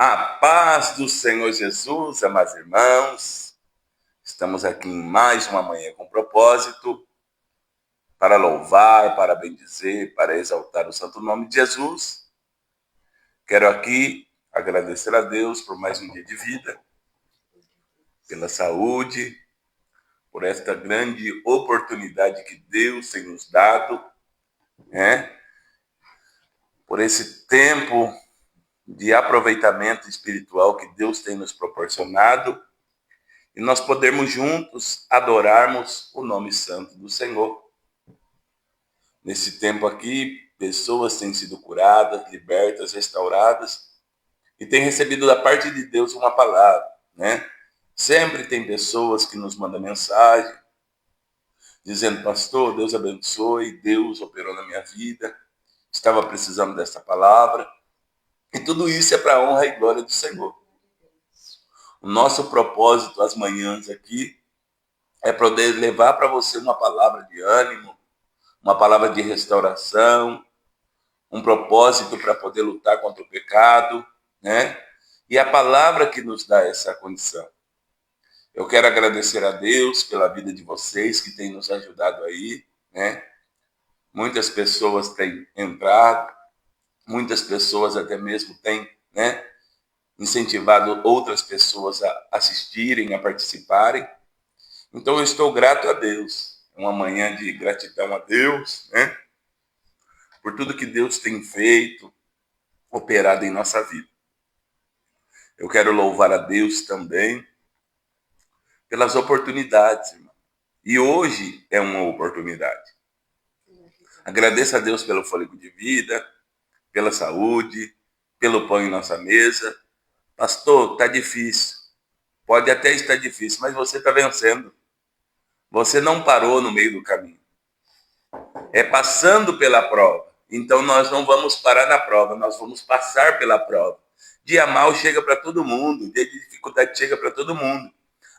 A paz do Senhor Jesus, amados irmãos. Estamos aqui em mais uma manhã com propósito para louvar, para bendizer, para exaltar o santo nome de Jesus. Quero aqui agradecer a Deus por mais um dia de vida, pela saúde, por esta grande oportunidade que Deus tem nos dado, por esse tempo de aproveitamento espiritual que Deus tem nos proporcionado, e nós podermos juntos adorarmos o nome santo do Senhor. Nesse tempo aqui, pessoas têm sido curadas, libertas, restauradas, e têm recebido da parte de Deus uma palavra, Sempre tem pessoas que nos mandam mensagem, dizendo: pastor, Deus abençoe, Deus operou na minha vida, estava precisando dessa palavra, e tudo isso é para a honra e glória do Senhor. O nosso propósito às manhãs aqui é poder levar para você uma palavra de ânimo, uma palavra de restauração, um propósito para poder lutar contra o pecado, E a palavra que nos dá essa condição. Eu quero agradecer a Deus pela vida de vocês que têm nos ajudado aí, Muitas pessoas têm entrado, muitas pessoas até mesmo têm, incentivado outras pessoas a assistirem, a participarem. Então eu estou grato a Deus. É uma manhã de gratidão a Deus, por tudo que Deus tem feito, operado em nossa vida. Eu quero louvar a Deus também pelas oportunidades, irmão. E hoje é uma oportunidade. Agradeço a Deus pelo fôlego de vida, pela saúde, pelo pão em nossa mesa. Pastor, está difícil. Pode até estar difícil, mas você está vencendo. Você não parou no meio do caminho. É passando pela prova. Então nós não vamos parar na prova, nós vamos passar pela prova. Dia mal chega para todo mundo, dia de dificuldade chega para todo mundo.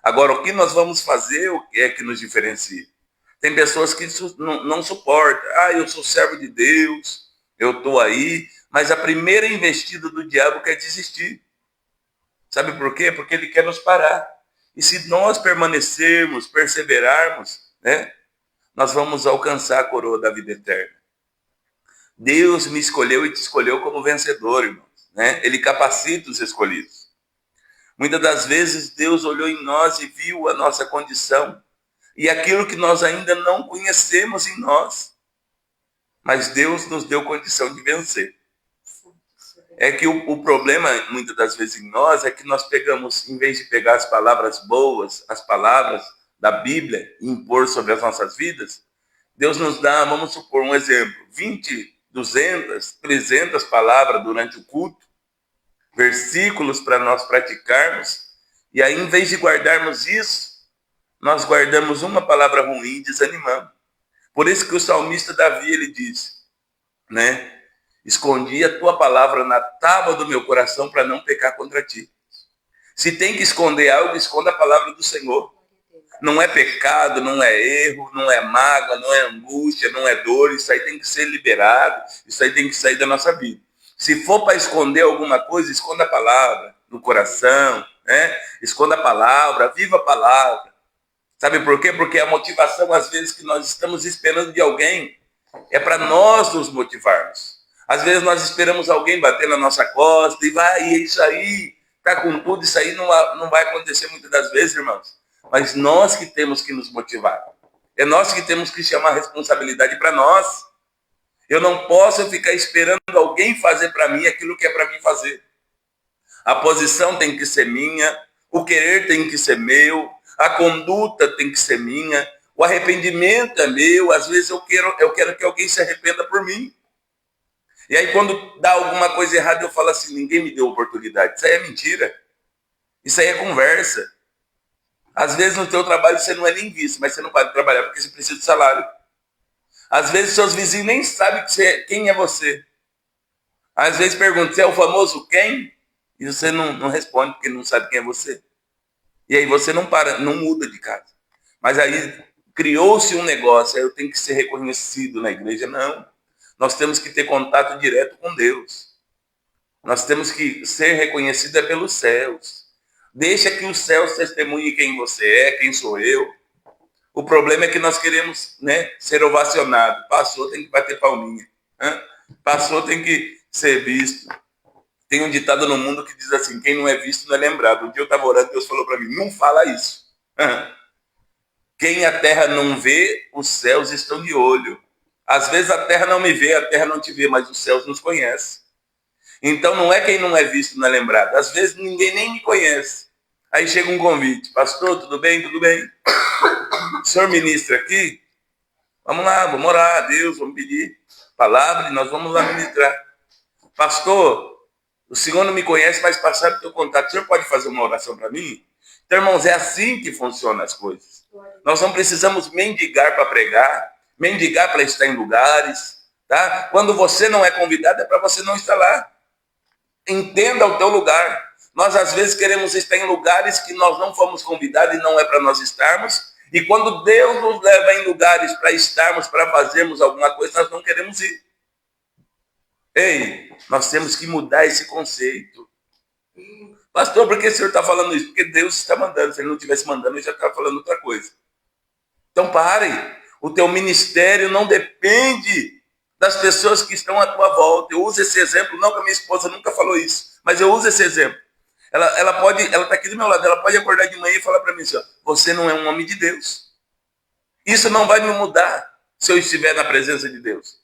Agora, o que nós vamos fazer, o que é que nos diferencia? Tem pessoas que não suportam. Eu sou servo de Deus, eu estou aí, mas a primeira investida do diabo quer desistir. Sabe por quê? Porque ele quer nos parar. E se nós permanecermos, perseverarmos, nós vamos alcançar a coroa da vida eterna. Deus me escolheu e te escolheu como vencedor, irmãos. Ele capacita os escolhidos. Muitas das vezes Deus olhou em nós e viu a nossa condição e aquilo que nós ainda não conhecemos em nós. Mas Deus nos deu condição de vencer. É que o problema, muitas das vezes em nós, é que nós pegamos, em vez de pegar as palavras boas, as palavras da Bíblia e impor sobre as nossas vidas, Deus nos dá, vamos supor um exemplo, 20, 200, 300 palavras durante o culto, versículos para nós praticarmos, e aí, em vez de guardarmos isso, nós guardamos uma palavra ruim e desanimamos. Por isso que o salmista Davi, ele diz, escondi a tua palavra na tábua do meu coração para não pecar contra ti. Se tem que esconder algo, esconda a palavra do Senhor. Não é pecado, não é erro, não é mágoa, não é angústia, não é dor. Isso aí tem que ser liberado, isso aí tem que sair da nossa vida. Se for para esconder alguma coisa, esconda a palavra no coração, Esconda a palavra, viva a palavra. Sabe por quê? Porque a motivação, às vezes, que nós estamos esperando de alguém é para nós nos motivarmos. Às vezes nós esperamos alguém bater na nossa costa e vai, e isso aí, tá com tudo, isso aí não vai acontecer muitas das vezes, irmãos. Mas nós que temos que nos motivar. É nós que temos que chamar a responsabilidade para nós. Eu não posso ficar esperando alguém fazer para mim aquilo que é para mim fazer. A posição tem que ser minha, o querer tem que ser meu, a conduta tem que ser minha, o arrependimento é meu. Às vezes eu quero que alguém se arrependa por mim. E aí quando dá alguma coisa errada, eu falo assim: ninguém me deu oportunidade. Isso aí é mentira. Isso aí é conversa. Às vezes no teu trabalho você não é nem visto, mas você não pode trabalhar porque você precisa de salário. Às vezes seus vizinhos nem sabem quem é você. Às vezes perguntam: você é o famoso quem? E você não responde porque não sabe quem é você. E aí você não muda de casa. Mas aí criou-se um negócio, aí eu tenho que ser reconhecido na igreja. Não. Nós temos que ter contato direto com Deus. Nós temos que ser reconhecidos pelos céus. Deixa que os céus testemunhem quem você é, quem sou eu. O problema é que nós queremos, né, ser ovacionado. Passou, tem que bater palminha. Passou, tem que ser visto. Tem um ditado no mundo que diz assim, quem não é visto não é lembrado. Um dia eu estava orando, Deus falou para mim, não fala isso. Quem a terra não vê, os céus estão de olho. Às vezes a terra não me vê, a terra não te vê, mas os céus nos conhecem. Então não é quem não é visto não é lembrado. Às vezes ninguém nem me conhece. Aí chega um convite. Pastor, tudo bem? Tudo bem? O senhor ministra aqui? Vamos lá, vamos orar a Deus, vamos pedir palavra e nós vamos lá ministrar. Pastor, o senhor não me conhece, mas passaram o teu contato. O senhor pode fazer uma oração para mim? Então, irmãos, é assim que funcionam as coisas. Nós não precisamos mendigar para pregar, mendigar para estar em lugares. Tá? Quando você não é convidado, é para você não estar lá. Entenda o teu lugar. Nós, às vezes, queremos estar em lugares que nós não fomos convidados e não é para nós estarmos. E quando Deus nos leva em lugares para estarmos, para fazermos alguma coisa, nós não queremos ir. Ei, nós temos que mudar esse conceito. Pastor, por que o senhor está falando isso? Porque Deus está mandando. Se ele não estivesse mandando, eu já estava falando outra coisa. Então pare. O teu ministério não depende das pessoas que estão à tua volta. Eu uso esse exemplo, não que a minha esposa nunca falou isso, mas eu uso esse exemplo. Ela está aqui do meu lado, ela pode acordar de manhã e falar para mim assim, ó, você não é um homem de Deus. Isso não vai me mudar se eu estiver na presença de Deus.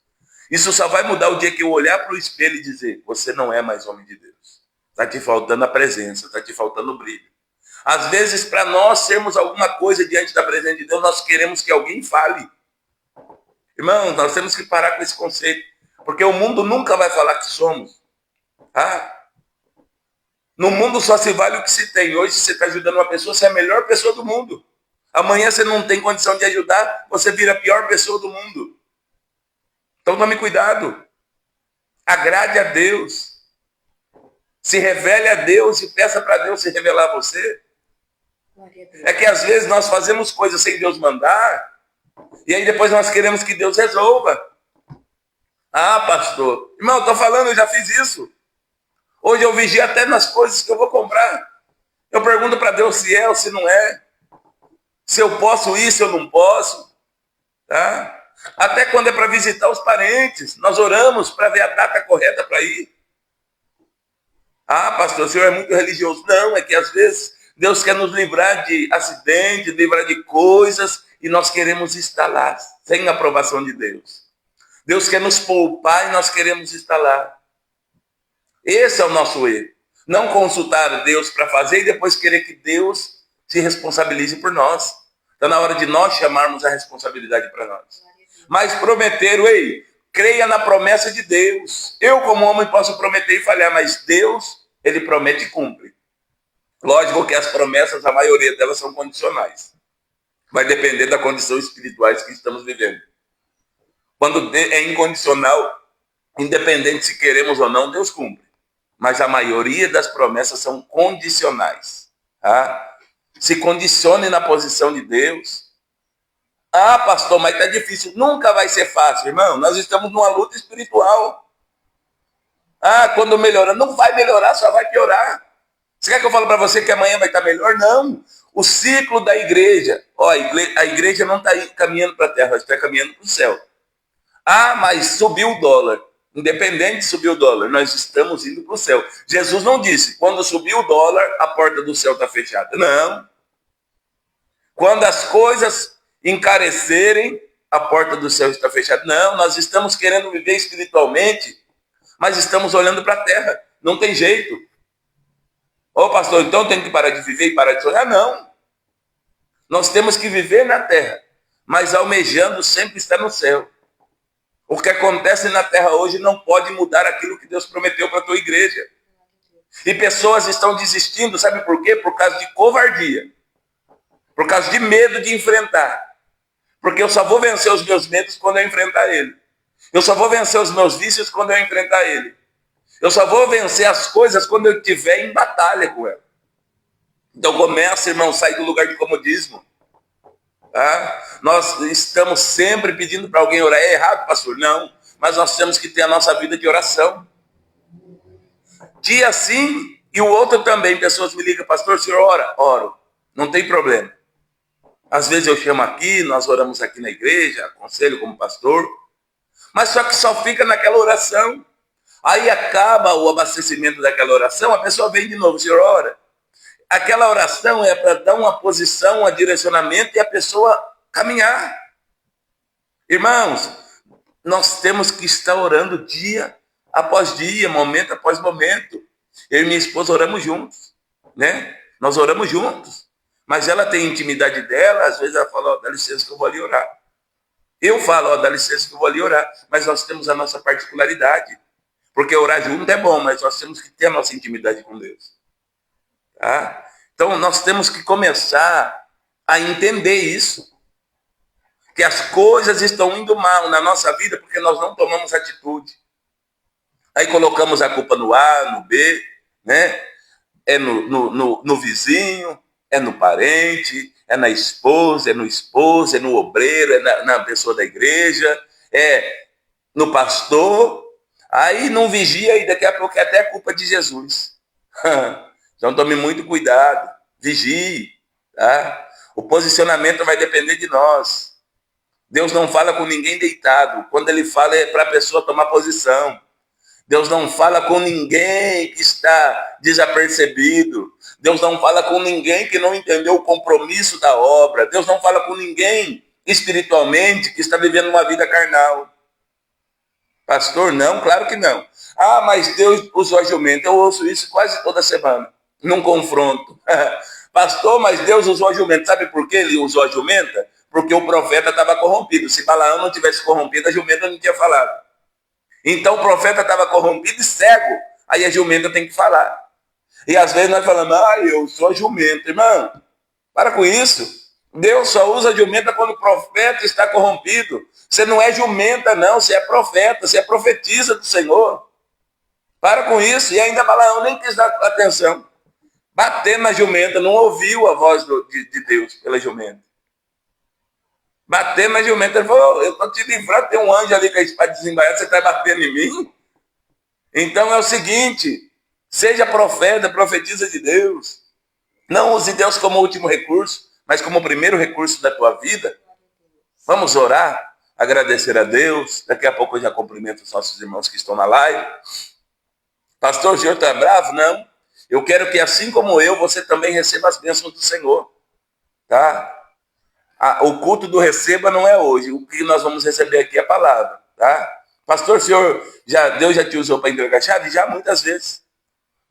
Isso só vai mudar o dia que eu olhar para o espelho e dizer, você não é mais homem de Deus. Está te faltando a presença, está te faltando o brilho. Às vezes, para nós sermos alguma coisa diante da presença de Deus, nós queremos que alguém fale. Irmãos, nós temos que parar com esse conceito, porque o mundo nunca vai falar que somos. Tá? No mundo só se vale o que se tem. Hoje você está ajudando uma pessoa, você é a melhor pessoa do mundo. Amanhã você não tem condição de ajudar, você vira a pior pessoa do mundo. Então tome cuidado. Agrade a Deus. Se revele a Deus e peça para Deus se revelar a você. É que às vezes nós fazemos coisas sem Deus mandar, e aí depois nós queremos que Deus resolva. Ah, pastor. Irmão, eu estou falando, eu já fiz isso. Hoje eu vigio até nas coisas que eu vou comprar. Eu pergunto para Deus se é ou se não é. Se eu posso ir, se eu não posso. Tá? Até quando é para visitar os parentes. Nós oramos para ver a data correta para ir. Ah, pastor, o senhor é muito religioso. Não, é que às vezes Deus quer nos livrar de acidentes, livrar de coisas, e nós queremos estar lá, sem a aprovação de Deus. Deus quer nos poupar e nós queremos estar lá. Esse é o nosso erro. Não consultar Deus para fazer e depois querer que Deus se responsabilize por nós. Está na hora de nós chamarmos a responsabilidade para nós. Mas prometeram, ei, creia na promessa de Deus. Eu, como homem, posso prometer e falhar, mas Deus, ele promete e cumpre. Lógico que as promessas, a maioria delas são condicionais. Vai depender da condição espiritual que estamos vivendo. Quando é incondicional, independente se queremos ou não, Deus cumpre. Mas a maioria das promessas são condicionais. Tá? Se condicione na posição de Deus. Ah, pastor, mas está difícil. Nunca vai ser fácil, irmão. Nós estamos numa luta espiritual. Ah, quando melhora. Não vai melhorar, só vai piorar. Você quer que eu fale para você que amanhã vai estar melhor? Não. O ciclo da igreja. Ó, a igreja não está caminhando para a terra, ela está caminhando para o céu. Ah, mas subiu o dólar. Independente de subir o dólar, nós estamos indo para o céu. Jesus não disse, quando subir o dólar, a porta do céu está fechada. Não. Quando as coisas encarecerem, a porta do céu está fechada. Não, nós estamos querendo viver espiritualmente, mas estamos olhando para a terra. Não tem jeito. Ô pastor, então tem que parar de viver e parar de sonhar? Não. Nós temos que viver na terra, mas almejando sempre estar no céu. O que acontece na terra hoje não pode mudar aquilo que Deus prometeu para a tua igreja. E pessoas estão desistindo, sabe por quê? Por causa de covardia. Por causa de medo de enfrentar. Porque eu só vou vencer os meus medos quando eu enfrentar ele. Eu só vou vencer os meus vícios quando eu enfrentar ele. Eu só vou vencer as coisas quando eu estiver em batalha com ela. Então começa, irmão, sai do lugar de comodismo. Tá? Nós estamos sempre pedindo para alguém orar. É errado, pastor? Não. Mas nós temos que ter a nossa vida de oração. Dia sim e o outro também. Pessoas me ligam, pastor, o senhor ora? Oro. Não tem problema. Às vezes eu chamo aqui, nós oramos aqui na igreja, aconselho como pastor, mas só que só fica naquela oração. Aí acaba o abastecimento daquela oração, a pessoa vem de novo, o senhor ora. Aquela oração é para dar uma posição, um direcionamento e a pessoa caminhar. Irmãos, nós temos que estar orando dia após dia, momento após momento. Eu e minha esposa oramos juntos, né? Nós oramos juntos. Mas ela tem intimidade dela, às vezes ela fala, dá licença que eu vou ali orar. Eu falo, dá licença que eu vou ali orar. Mas nós temos a nossa particularidade. Porque orar junto é bom, mas nós temos que ter a nossa intimidade com Deus. Tá? Então nós temos que começar a entender isso. Que as coisas estão indo mal na nossa vida porque nós não tomamos atitude. Aí colocamos a culpa no A, no B, né? É no vizinho, é no parente, é na esposa, é no esposo, é no obreiro, é na pessoa da igreja, é no pastor. Aí não vigia e daqui a pouco é até culpa de Jesus. Então tome muito cuidado, vigie, tá? O posicionamento vai depender de nós. Deus não fala com ninguém deitado. Quando ele fala é para a pessoa tomar posição. Deus não fala com ninguém que está desapercebido. Deus não fala com ninguém que não entendeu o compromisso da obra. Deus não fala com ninguém espiritualmente que está vivendo uma vida carnal. Pastor, não, claro que não. Ah, mas Deus usou a jumenta. Eu ouço isso quase toda semana, num confronto. Pastor, mas Deus usou a jumenta. Sabe por que ele usou a jumenta? Porque o profeta estava corrompido. Se Balaão não tivesse corrompido, a jumenta não tinha falado. Então o profeta estava corrompido e cego. Aí a jumenta tem que falar. E às vezes nós falamos, eu sou a jumenta. Irmão, para com isso. Deus só usa a jumenta quando o profeta está corrompido. Você não é jumenta, não. Você é profeta. Você é profetisa do Senhor. Para com isso. E ainda Balaão nem quis dar atenção. Batendo na jumenta. Não ouviu a voz de Deus pela jumenta. Batendo na jumenta. Ele falou, eu estou te livrando. Tem um anjo ali com a espada desembainhada. Você está batendo em mim? Então é o seguinte. Seja profeta, profetisa de Deus. Não use Deus como último recurso, mas como primeiro recurso da tua vida. Vamos orar, agradecer a Deus. Daqui a pouco eu já cumprimento os nossos irmãos que estão na live. Pastor, o senhor está bravo? Não. Eu quero que assim como eu, você também receba as bênçãos do Senhor. Tá? O culto do receba não é hoje. O que nós vamos receber aqui é a palavra. Tá? Pastor, Deus já te usou para entregar chave? Já, muitas vezes.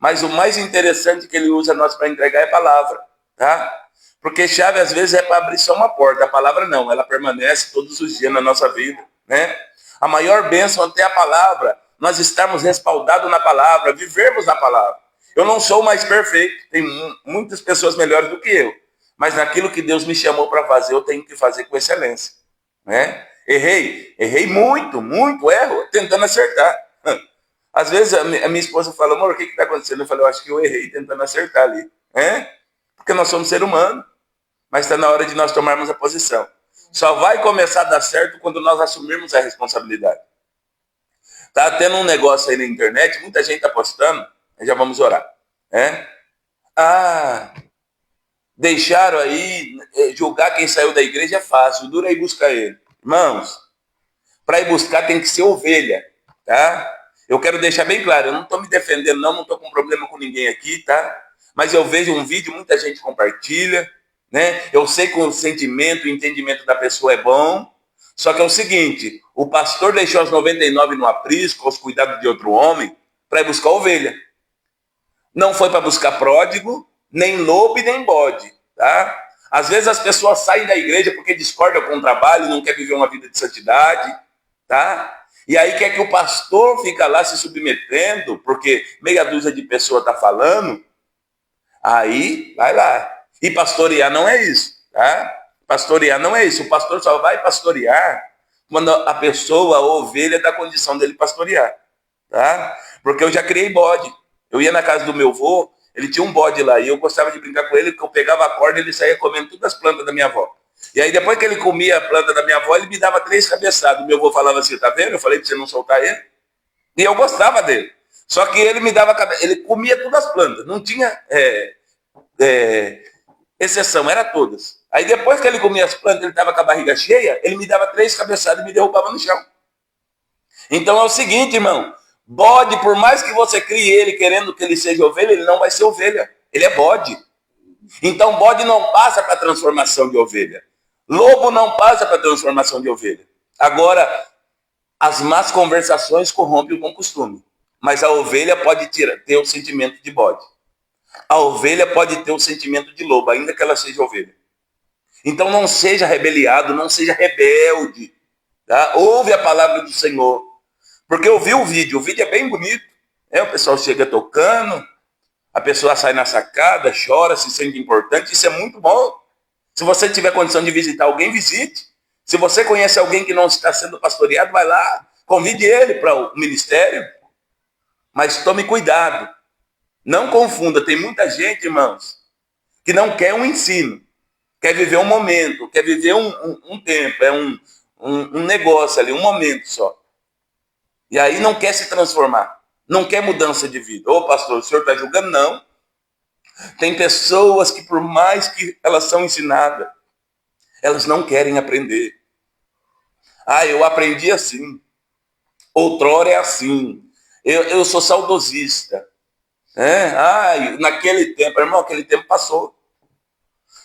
Mas o mais interessante que ele usa nós para entregar é a palavra, tá? Porque chave às vezes é para abrir só uma porta, a palavra não, ela permanece todos os dias na nossa vida, né? A maior bênção até a palavra, nós estarmos respaldados na palavra, vivermos na palavra. Eu não sou o mais perfeito, tem muitas pessoas melhores do que eu, mas naquilo que Deus me chamou para fazer, eu tenho que fazer com excelência, né? Errei muito, erro, tentando acertar. Às vezes a minha esposa fala, amor, o que está acontecendo? Eu falei, eu acho que eu errei tentando acertar ali. Porque nós somos seres humanos. Mas está na hora de nós tomarmos a posição. Só vai começar a dar certo quando nós assumirmos a responsabilidade. Está tendo um negócio aí na internet, muita gente está postando, já vamos orar. Deixaram aí, julgar quem saiu da igreja é fácil, o duro é ir buscar ele. Irmãos, para ir buscar tem que ser ovelha, tá? Eu quero deixar bem claro, eu não estou me defendendo não estou com problema com ninguém aqui, tá? Mas eu vejo um vídeo, muita gente compartilha, né? Eu sei que o sentimento, o entendimento da pessoa é bom, só que é o seguinte, o pastor deixou as 99 no aprisco, aos cuidados de outro homem, para ir buscar ovelha. Não foi para buscar pródigo, nem lobo e nem bode, tá? Às vezes as pessoas saem da igreja porque discordam com o trabalho, não quer viver uma vida de santidade, tá? E aí quer que o pastor fica lá se submetendo, porque meia dúzia de pessoas está falando, aí vai lá. E pastorear não é isso, tá? Pastorear não é isso. O pastor só vai pastorear quando a pessoa, a ovelha, dá condição dele pastorear, tá? Porque eu já criei bode. Eu ia na casa do meu avô, ele tinha um bode lá, e eu gostava de brincar com ele, porque eu pegava a corda e ele saía comendo todas as plantas da minha avó. E aí depois que ele comia a planta da minha avó, ele me dava 3 cabeçadas. Meu avô falava assim, tá vendo? Eu falei pra você não soltar ele. E eu gostava dele. Só que ele me dava cabeça, ele comia todas as plantas, não tinha exceção, era todas. Aí depois que ele comia as plantas, ele estava com a barriga cheia, ele me dava 3 cabeçadas e me derrubava no chão. Então é o seguinte, irmão, bode, por mais que você crie ele querendo que ele seja ovelha, ele não vai ser ovelha, ele é bode. Então bode não passa para a transformação de ovelha. Lobo não passa para a transformação de ovelha. Agora, as más conversações corrompem o bom costume. Mas a ovelha pode ter o sentimento de bode. A ovelha pode ter o sentimento de lobo, ainda que ela seja ovelha. Então não seja rebeliado, não seja rebelde. Tá? Ouve a palavra do Senhor. Porque eu vi o vídeo é bem bonito. O pessoal chega tocando, a pessoa sai na sacada, chora, se sente importante. Isso é muito bom. Se você tiver condição de visitar alguém, visite. Se você conhece alguém que não está sendo pastoreado, vai lá, convide ele para o ministério. Mas tome cuidado. Não confunda. Tem muita gente, irmãos, que não quer um ensino. Quer viver um momento, quer viver um tempo. É um negócio ali, um momento só. E aí não quer se transformar. Não quer mudança de vida. Ô pastor, o senhor está julgando? Não. Tem pessoas que por mais que elas são ensinadas, elas não querem aprender. Eu aprendi assim. Outrora é assim. Eu sou saudosista. Naquele tempo, irmão, aquele tempo passou.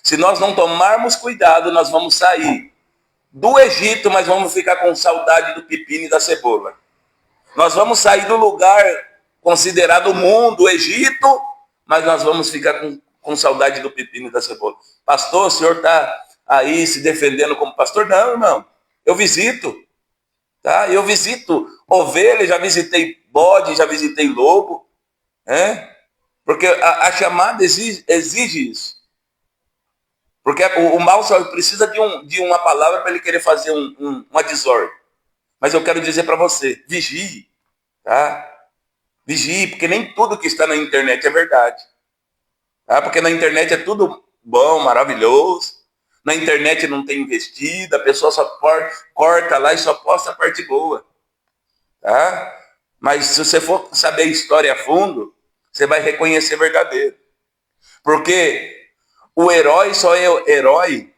Se nós não tomarmos cuidado, nós vamos sair do Egito, mas vamos ficar com saudade do pepino e da cebola. Nós vamos sair do lugar considerado mundo, o Egito, mas nós vamos ficar com saudade do pepino e da cebola. Pastor, o senhor está aí se defendendo como pastor? Não, irmão. Eu visito. Tá? Eu visito ovelha, já visitei bode, já visitei lobo. Porque a chamada exige isso. Porque o mal só precisa de uma palavra para ele querer fazer uma desordem. Mas eu quero dizer para você, vigie. Tá? Vigie, porque nem tudo que está na internet é verdade. Tá? Porque na internet é tudo bom, maravilhoso. Na internet não tem investida, a pessoa só corta lá e só posta a parte boa. Tá? Mas se você for saber a história a fundo, você vai reconhecer verdadeiro. Porque o herói só é herói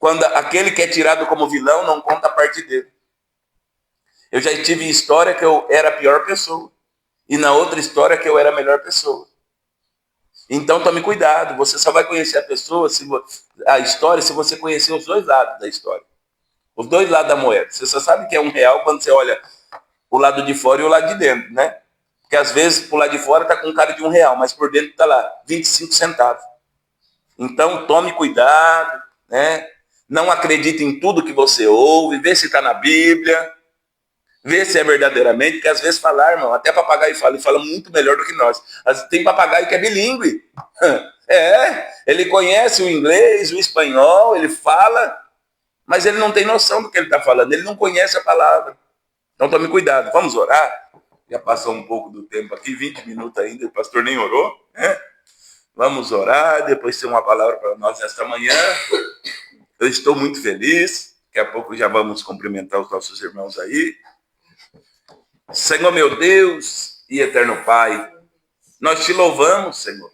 quando aquele que é tirado como vilão não conta a parte dele. Eu já tive história que eu era a pior pessoa. E na outra história que eu era a melhor pessoa. Então tome cuidado. Você só vai conhecer a história se você conhecer os dois lados da história. Os dois lados da moeda. Você só sabe que é R$1 quando você olha o lado de fora e o lado de dentro, né? Porque às vezes por lado de fora está com cara de R$1, mas por dentro está lá 25 centavos. Então tome cuidado, né? Não acredite em tudo que você ouve, vê se está na Bíblia. Vê se é verdadeiramente, porque às vezes falar, irmão, até papagaio fala muito melhor do que nós. Tem papagaio que é bilíngue. Ele conhece o inglês, o espanhol, ele fala, mas ele não tem noção do que ele está falando, ele não conhece a palavra. Então tome cuidado, vamos orar? Já passou um pouco do tempo aqui, 20 minutos ainda, o pastor nem orou. Vamos orar, depois tem uma palavra para nós esta manhã. Eu estou muito feliz, daqui a pouco já vamos cumprimentar os nossos irmãos aí. Senhor meu Deus e eterno Pai, nós te louvamos, Senhor.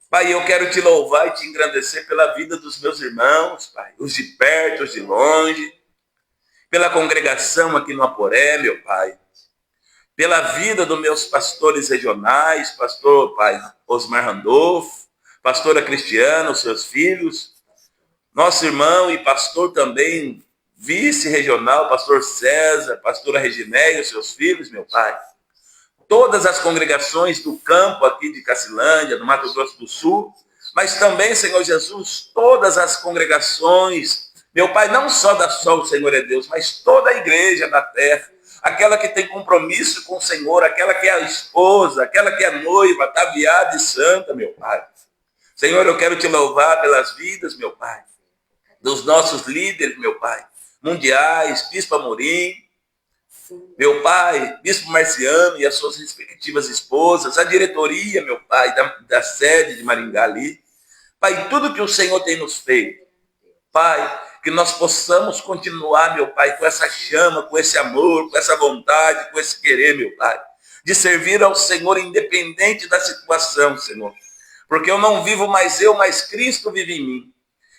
Pai, eu quero te louvar e te engrandecer pela vida dos meus irmãos, Pai, os de perto, os de longe, pela congregação aqui no Aporé, meu Pai, pela vida dos meus pastores regionais, pastor, Pai, Osmar Randolfo, pastora Cristiana, os seus filhos, nosso irmão e pastor também, vice-regional, pastor César, pastora Reginéia, seus filhos, meu Pai. Todas as congregações do campo aqui de Cacilândia, do Mato Grosso do Sul, mas também, Senhor Jesus, todas as congregações, meu Pai, não só da Só o Senhor é Deus, mas toda a igreja da terra, aquela que tem compromisso com o Senhor, aquela que é a esposa, aquela que é noiva, ataviada e santa, meu Pai. Senhor, eu quero te louvar pelas vidas, meu Pai, dos nossos líderes, meu Pai, mundiais, Bispo Amorim, meu Pai, Bispo Marciano e as suas respectivas esposas, a diretoria, meu Pai, da sede de Maringá ali. Pai, tudo que o Senhor tem nos feito, Pai, que nós possamos continuar, meu Pai, com essa chama, com esse amor, com essa vontade, com esse querer, meu Pai, de servir ao Senhor independente da situação, Senhor. Porque eu não vivo mais eu, mas Cristo vive em mim.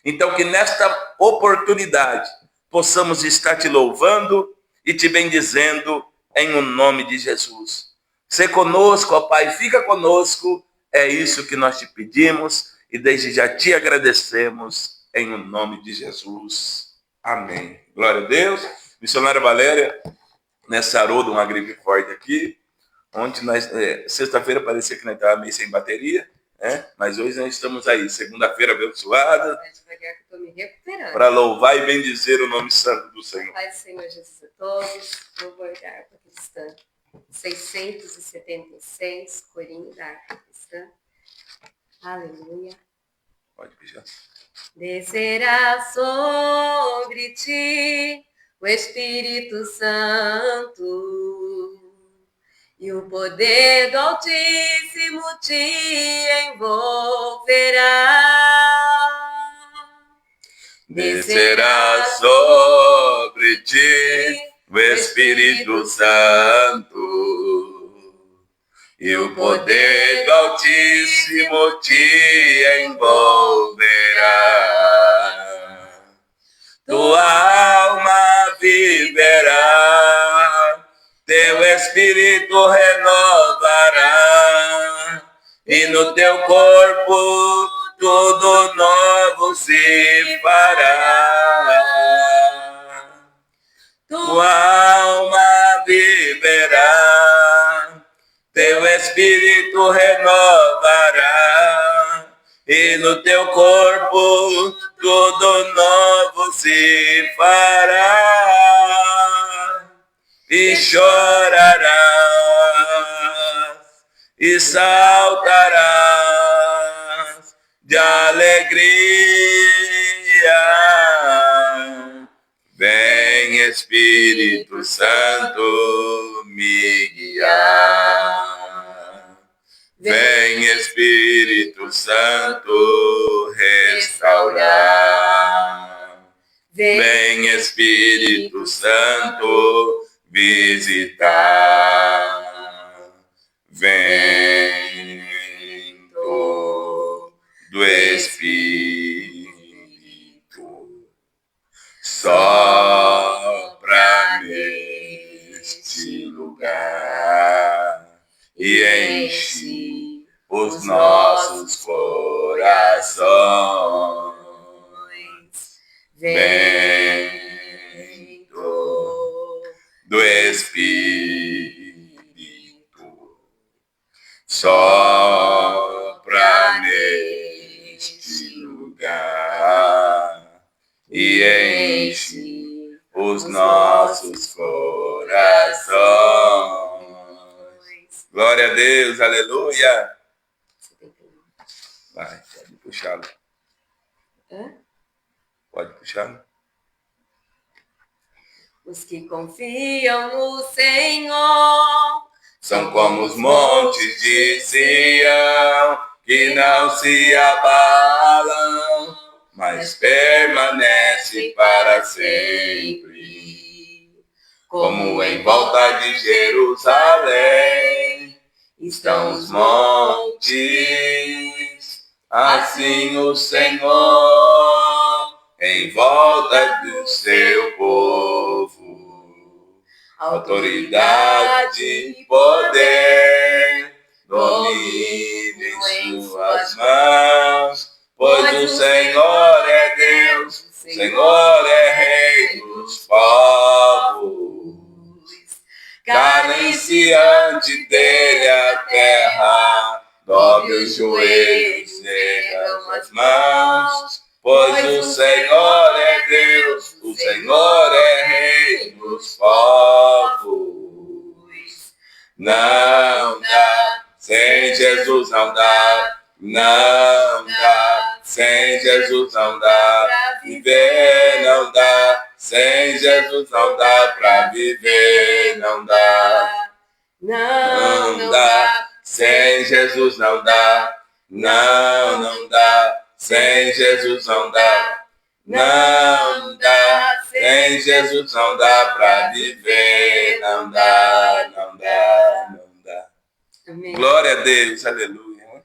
Então que nesta oportunidade possamos estar te louvando e te bendizendo em o nome de Jesus. Sê conosco, ó Pai, fica conosco, é isso que nós te pedimos e desde já te agradecemos em o nome de Jesus. Amém. Glória a Deus. Missionária Valéria, né, sarou de uma gripe forte aqui. Ontem, sexta-feira, parecia que nós estávamos meio sem bateria, né? Mas hoje nós estamos aí, segunda-feira abençoada, para louvar e bendizer o nome santo do Senhor. Pai do Senhor Jesus a todos, louvor da harpa cristã, 676, corinho da harpa cristã. Aleluia. Pode beijar. Descerá sobre ti o Espírito Santo, e o poder do Altíssimo te envolverá. Descerá sobre ti o Espírito Santo, e o poder do Altíssimo te envolverá. Tua alma viverá, teu espírito renovará, e no teu corpo tudo novo se fará. Tua alma viverá, teu espírito renovará, e no teu corpo tudo novo se fará. E chorarás, e saltarás de alegria. Vem Espírito Santo me guiar. Vem Espírito Santo restaurar. Vem Espírito Santo visitar. Vento do Espírito sopra neste lugar e enche os nossos corações. Vento do Espírito sopra neste lugar e enche os nossos corações. Glória a Deus, aleluia. Vai, pode puxá-lo. Pode puxá-lo. Os que confiam no Senhor são como os montes de Sião, que não se abalam, mas permanece para sempre. Como em volta de Jerusalém estão os montes, assim o Senhor em volta do seu povo. Autoridade e poder, domínio em suas mãos, pois o Senhor é Deus, o Senhor é Rei dos povos. Calem-se ante dele a terra, dobre os joelhos, ergam as mãos, pois o Senhor é Deus, o Senhor é Rei dos povos. Não dá, sem Jesus não dá, não dá, sem Jesus não dá, pra viver não dá, sem Jesus não dá, pra viver não dá, não dá, sem Jesus não dá, não dá, sem Jesus não dá, Não dá, sem Jesus não dá pra viver, não dá, não dá, não dá. Amém. Glória a Deus, aleluia.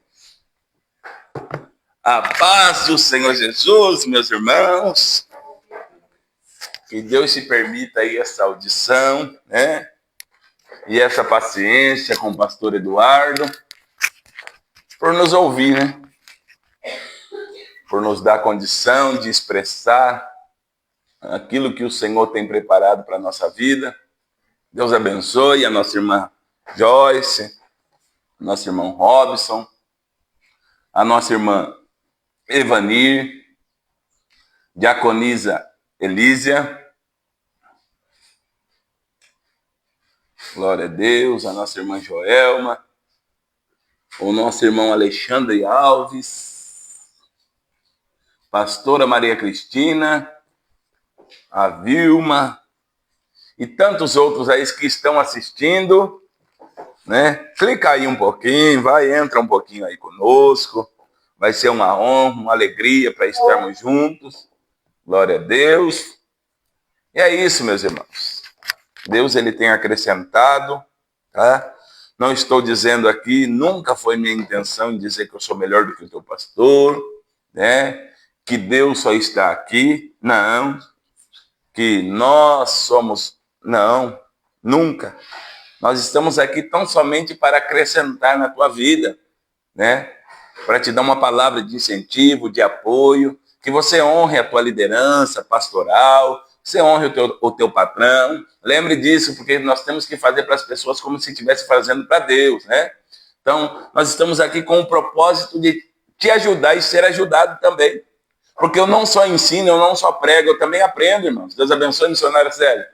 A paz do Senhor Jesus, meus irmãos. Que Deus te permita aí essa audição, né? E essa paciência com o pastor Eduardo, por nos ouvir, né? Por nos dar condição de expressar aquilo que o Senhor tem preparado para a nossa vida. Deus abençoe a nossa irmã Joyce, nosso irmão Robson, a nossa irmã Evanir, diaconisa Elísia. Glória a Deus, a nossa irmã Joelma, o nosso irmão Alexandre Alves, pastora Maria Cristina, a Vilma e tantos outros aí que estão assistindo, né? Clica aí um pouquinho, entra um pouquinho aí conosco. Vai ser uma honra, uma alegria para estarmos juntos. Glória a Deus. E é isso, meus irmãos. Deus, ele tem acrescentado, tá? Não estou dizendo aqui, nunca foi minha intenção em dizer que eu sou melhor do que o teu pastor, né? Que Deus só está aqui. Não. Que nós somos... Não, nunca. Nós estamos aqui tão somente para acrescentar na tua vida, né? Para te dar uma palavra de incentivo, de apoio, que você honre a tua liderança pastoral, você honre o teu patrão. Lembre disso, porque nós temos que fazer para as pessoas como se estivesse fazendo para Deus, né? Então, nós estamos aqui com o propósito de te ajudar e ser ajudado também. Porque eu não só ensino, eu não só prego, eu também aprendo, irmãos. Deus abençoe, missionário Célio.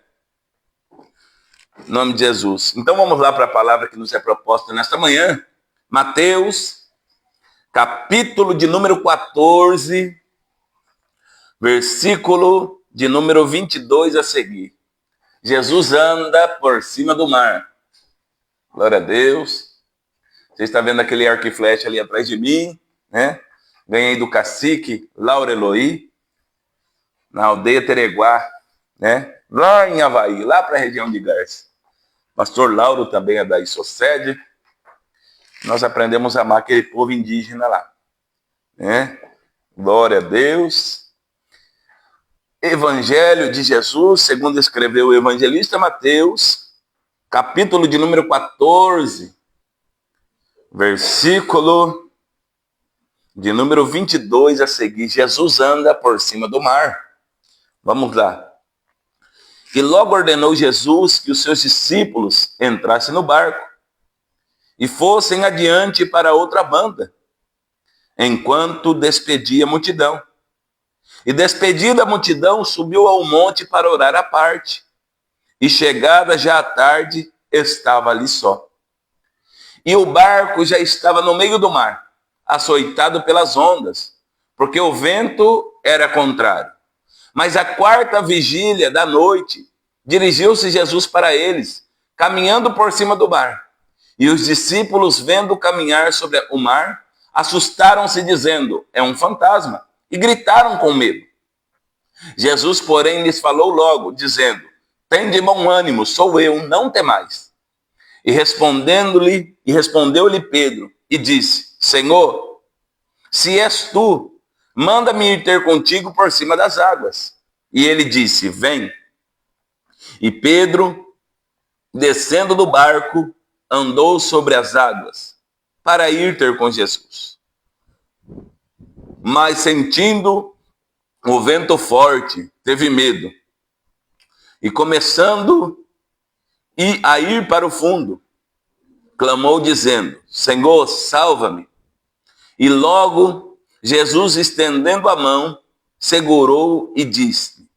Em nome de Jesus. Então vamos lá para a palavra que nos é proposta nesta manhã. Mateus, capítulo de número 14, versículo de número 22 a seguir. Jesus anda por cima do mar. Glória a Deus. Você está vendo aquele arco e flecha ali atrás de mim, né? Ganhei do cacique Lauro Eloí, na aldeia Tereguá, né? Lá em Havaí, lá para a região de Garça. Pastor Lauro também é da Isocede. Nós aprendemos a amar aquele povo indígena lá, né? Glória a Deus. Evangelho de Jesus, segundo escreveu o evangelista Mateus, capítulo de número 14, versículo de número 22 a seguir. Jesus anda por cima do mar. Vamos lá. E logo ordenou Jesus que os seus discípulos entrassem no barco e fossem adiante para outra banda, enquanto despedia a multidão. E despedida a multidão, subiu ao monte para orar à parte. E chegada já à tarde, estava ali só. E o barco já estava no meio do mar, açoitado pelas ondas, porque o vento era contrário. Mas à quarta vigília da noite, dirigiu-se Jesus para eles, caminhando por cima do mar. E os discípulos, vendo caminhar sobre o mar, assustaram-se, dizendo: é um fantasma, e gritaram com medo. Jesus, porém, lhes falou logo, dizendo: tende bom ânimo, sou eu, não temais. E respondeu-lhe Pedro, e disse: Senhor, se és tu, manda-me ir ter contigo por cima das águas. E ele disse: vem. E Pedro, descendo do barco, andou sobre as águas, para ir ter com Jesus. Mas sentindo o vento forte, teve medo. E começando a ir para o fundo, clamou dizendo: Senhor, salva-me. E logo Jesus, estendendo a mão, segurou e disse: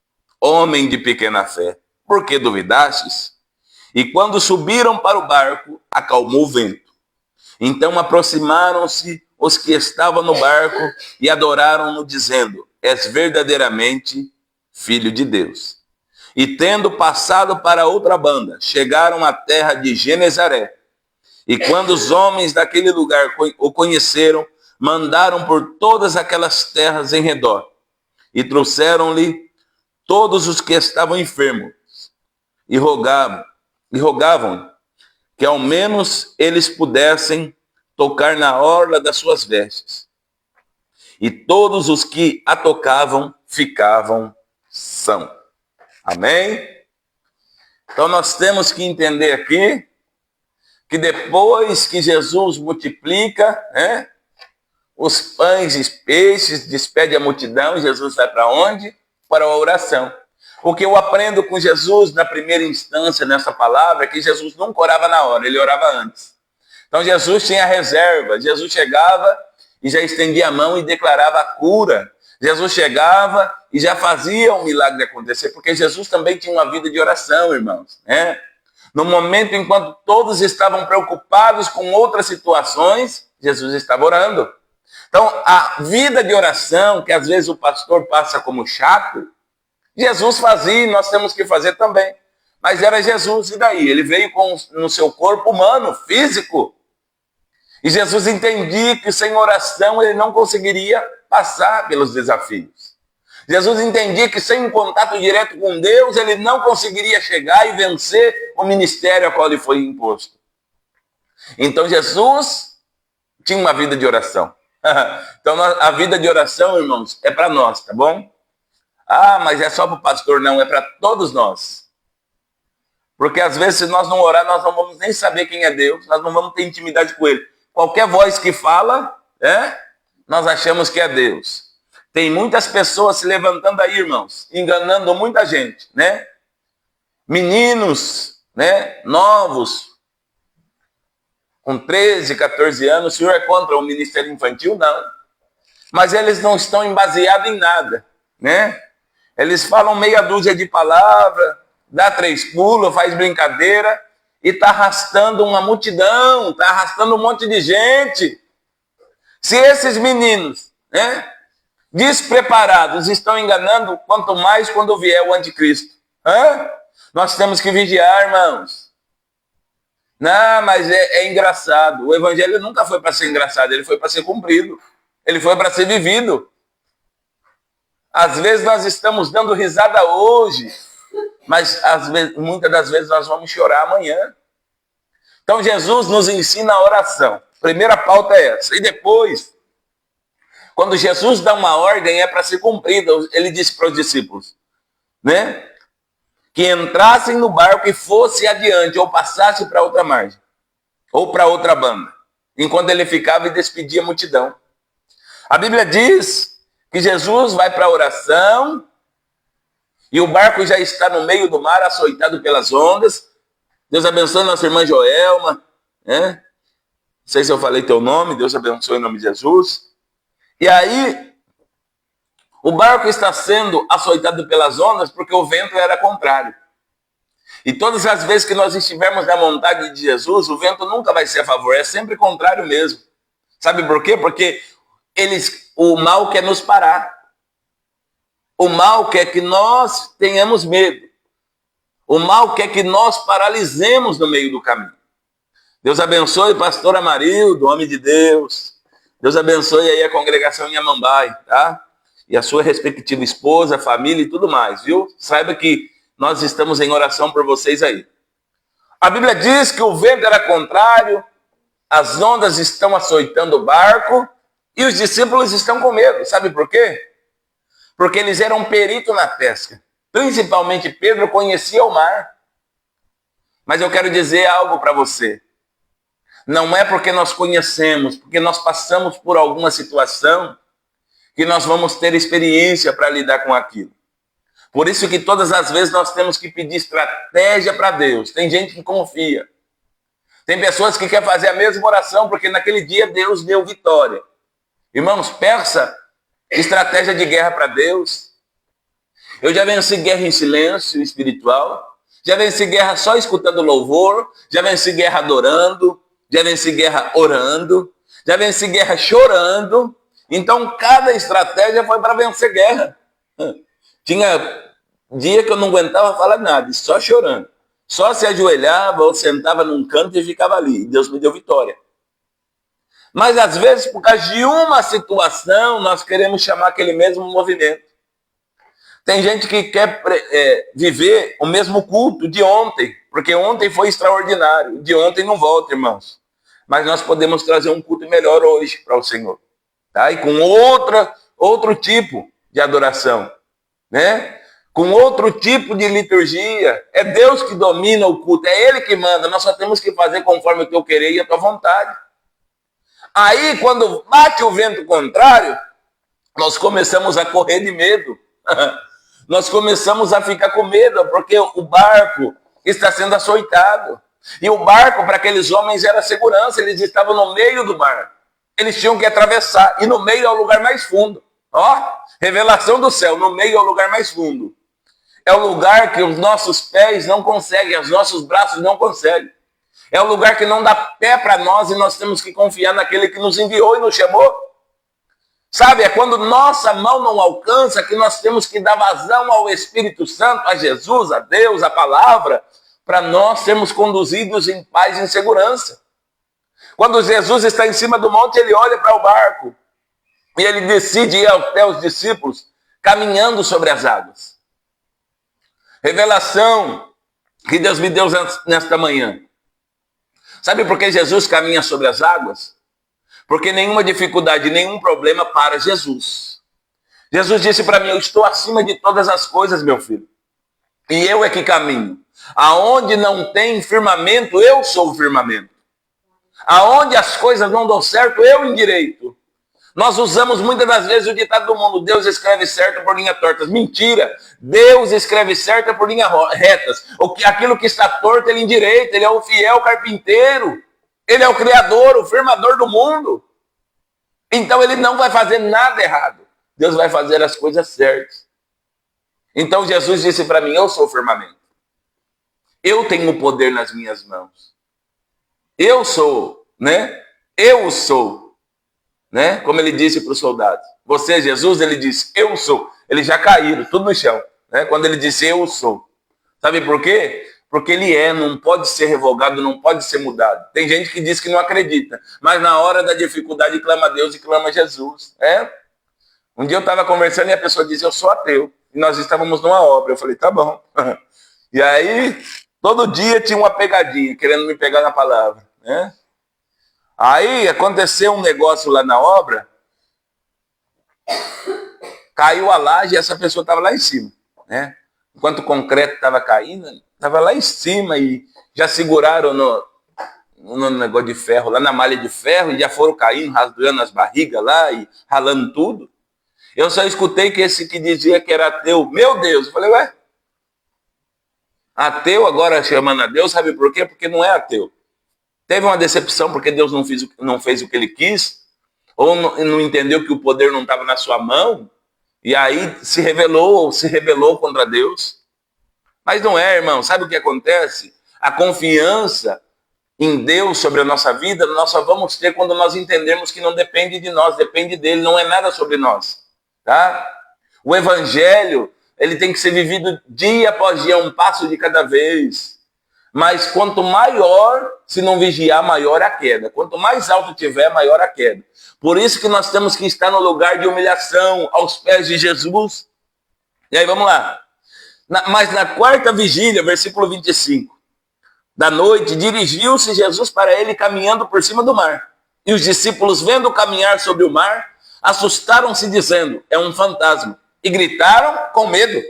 homem de pequena fé, por que duvidastes? E quando subiram para o barco, acalmou o vento. Então aproximaram-se os que estavam no barco e adoraram-no, dizendo: és verdadeiramente filho de Deus. E tendo passado para outra banda, chegaram à terra de Genezaré. E quando os homens daquele lugar o conheceram, mandaram por todas aquelas terras em redor. e trouxeram-lhe todos os que estavam enfermos e rogavam que ao menos eles pudessem tocar na orla das suas vestes. E todos os que a tocavam ficavam sãos. Amém? Então nós temos que entender aqui que depois que Jesus multiplica, né, os pães e peixes, despede a multidão, Jesus vai para onde? Para a oração. O que eu aprendo com Jesus na primeira instância nessa palavra é que Jesus nunca orava na hora, ele orava antes. Então Jesus tinha reserva, Jesus chegava e já estendia a mão e declarava a cura. Jesus chegava e já fazia o milagre acontecer, porque Jesus também tinha uma vida de oração, irmãos, né? No momento enquanto todos estavam preocupados com outras situações, Jesus estava orando. Então, a vida de oração, que às vezes o pastor passa como chato, Jesus fazia e nós temos que fazer também. Mas era Jesus, e daí? Ele veio no seu corpo humano, físico. E Jesus entendia que sem oração ele não conseguiria passar pelos desafios. Jesus entendia que sem um contato direto com Deus, ele não conseguiria chegar e vencer o ministério a qual lhe foi imposto. Então Jesus tinha uma vida de oração. Então a vida de oração, irmãos, é para nós, tá bom? Ah, mas é só para o pastor? Não, é para todos nós. Porque às vezes se nós não orar, nós não vamos nem saber quem é Deus, nós não vamos ter intimidade com ele. Qualquer voz que fala, nós achamos que é Deus. Tem muitas pessoas se levantando aí, irmãos, enganando muita gente, né? Meninos, né, novos, com 13, 14 anos, o senhor é contra o ministério infantil? Não. Mas eles não estão embaseados em nada, né? Eles falam meia dúzia de palavras, dá 3 pulos, faz brincadeira e está arrastando uma multidão, está arrastando um monte de gente. Se esses meninos, né, despreparados estão enganando, quanto mais quando vier o anticristo. Nós temos que vigiar, irmãos. Não, mas é engraçado. O evangelho nunca foi para ser engraçado, ele foi para ser cumprido. Ele foi para ser vivido. Às vezes nós estamos dando risada hoje, mas muitas das vezes nós vamos chorar amanhã. Então Jesus nos ensina a oração. Primeira pauta é essa. E depois, quando Jesus dá uma ordem, é para ser cumprida. Ele disse para os discípulos, né, que entrassem no barco e fosse adiante, ou passasse para outra margem, ou para outra banda, enquanto ele ficava e despedia a multidão. A Bíblia diz que Jesus vai para a oração e o barco já está no meio do mar, açoitado pelas ondas. Deus abençoe nossa irmã Joelma, né? Não sei se eu falei teu nome, Deus abençoe em nome de Jesus. E aí, o barco está sendo açoitado pelas ondas porque o vento era contrário. E todas as vezes que nós estivermos na vontade de Jesus, o vento nunca vai ser a favor, é sempre contrário mesmo. Sabe por quê? Porque o mal quer nos parar. O mal quer que nós tenhamos medo. O mal quer que nós paralisemos no meio do caminho. Deus abençoe pastora Marildo, homem de Deus. Deus abençoe aí a congregação em Amambai, tá? E a sua respectiva esposa, família e tudo mais, viu? Saiba que nós estamos em oração por vocês aí. A Bíblia diz que o vento era contrário, as ondas estão açoitando o barco e os discípulos estão com medo. Sabe por quê? Porque eles eram peritos na pesca. Principalmente Pedro conhecia o mar. Mas eu quero dizer algo para você. Não é porque nós conhecemos, porque nós passamos por alguma situação, que nós vamos ter experiência para lidar com aquilo. Por isso que todas as vezes nós temos que pedir estratégia para Deus. Tem gente que confia. Tem pessoas que querem fazer a mesma oração, porque naquele dia Deus deu vitória. Irmãos, peça estratégia de guerra para Deus. Eu já venci guerra em silêncio espiritual. Já venci guerra só escutando louvor. Já venci guerra adorando. Já venci guerra orando. Já venci guerra chorando. Então, cada estratégia foi para vencer guerra. Tinha dia que eu não aguentava falar nada, só chorando. Só se ajoelhava ou sentava num canto e ficava ali. E Deus me deu vitória. Mas, às vezes, por causa de uma situação, nós queremos chamar aquele mesmo movimento. Tem gente que quer viver o mesmo culto de ontem, porque ontem foi extraordinário. De ontem não volta, irmãos. Mas nós podemos trazer um culto melhor hoje para o Senhor. Tá? E com outro tipo de adoração. Né? Com outro tipo de liturgia. É Deus que domina o culto, é Ele que manda. Nós só temos que fazer conforme o teu querer e a tua vontade. Aí, quando bate o vento contrário, nós começamos a correr de medo. Nós começamos a ficar com medo, porque o barco está sendo açoitado. E o barco, para aqueles homens, era segurança. Eles estavam no meio do mar. Eles tinham que atravessar. E no meio é o lugar mais fundo. Ó, revelação do céu. No meio é o lugar mais fundo. É o lugar que os nossos pés não conseguem, os nossos braços não conseguem. É o lugar que não dá pé para nós e nós temos que confiar naquele que nos enviou e nos chamou. Sabe, é quando nossa mão não alcança que nós temos que dar vazão ao Espírito Santo, a Jesus, a Deus, a palavra, para nós sermos conduzidos em paz e em segurança. Quando Jesus está em cima do monte, ele olha para o barco e ele decide ir até os discípulos caminhando sobre as águas. Revelação que Deus me deu nesta manhã. Sabe por que Jesus caminha sobre as águas? Porque nenhuma dificuldade, nenhum problema para Jesus. Jesus disse para mim, eu estou acima de todas as coisas, meu filho. E eu é que caminho. Aonde não tem firmamento, eu sou o firmamento. Aonde as coisas não dão certo, eu endireito. Nós usamos muitas das vezes o ditado do mundo, Deus escreve certo por linhas tortas. Mentira! Deus escreve certo por linhas retas. Aquilo que está torto, ele endireita. Ele é o fiel carpinteiro. Ele é o criador, o firmador do mundo. Então ele não vai fazer nada errado. Deus vai fazer as coisas certas. Então Jesus disse para mim, eu sou o firmamento. Eu tenho o poder nas minhas mãos. Eu sou, né? Eu sou. Né? Como ele disse para os soldados. Você, Jesus, ele disse, eu sou. Eles já caíram, tudo no chão. Né? Quando ele disse, eu sou. Sabe por quê? Porque ele não pode ser revogado, não pode ser mudado. Tem gente que diz que não acredita, mas na hora da dificuldade clama a Deus e clama a Jesus. Um dia eu estava conversando e a pessoa disse, eu sou ateu. E nós estávamos numa obra. Eu falei, tá bom. E aí, todo dia tinha uma pegadinha, querendo me pegar na palavra. Né? Aí aconteceu um negócio lá na obra, caiu a laje e essa pessoa estava lá em cima. Né? Enquanto o concreto estava caindo, estava lá em cima e já seguraram no negócio de ferro, lá na malha de ferro, e já foram caindo, rasgando as barrigas lá e ralando tudo. Eu só escutei que esse que dizia que era ateu, meu Deus, eu falei, ué? Ateu agora chamando a Deus, sabe por quê? Porque não é ateu. Teve uma decepção porque Deus não fez o que ele quis, ou não entendeu que o poder não estava na sua mão, e aí se rebelou contra Deus. Mas não é, irmão. Sabe o que acontece? A confiança em Deus sobre a nossa vida, nós só vamos ter quando nós entendermos que não depende de nós, depende dele, não é nada sobre nós. Tá? O evangelho, ele tem que ser vivido dia após dia, um passo de cada vez. Mas quanto maior, se não vigiar, maior é a queda. Quanto mais alto tiver, maior a queda. Por isso que nós temos que estar no lugar de humilhação, aos pés de Jesus. E aí, vamos lá. Mas na quarta vigília, versículo 25, da noite, dirigiu-se Jesus para ele caminhando por cima do mar. E os discípulos, vendo caminhar sobre o mar, assustaram-se dizendo, é um fantasma. E gritaram com medo.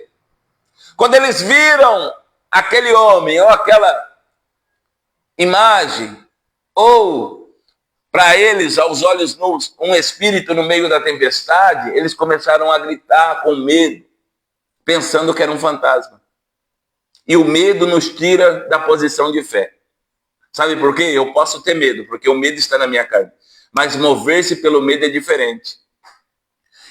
Quando eles viram aquele homem ou aquela imagem, ou para eles, aos olhos nus, um espírito no meio da tempestade, eles começaram a gritar com medo, pensando que era um fantasma. E o medo nos tira da posição de fé. Sabe por quê? Eu posso ter medo, porque o medo está na minha carne. Mas mover-se pelo medo é diferente.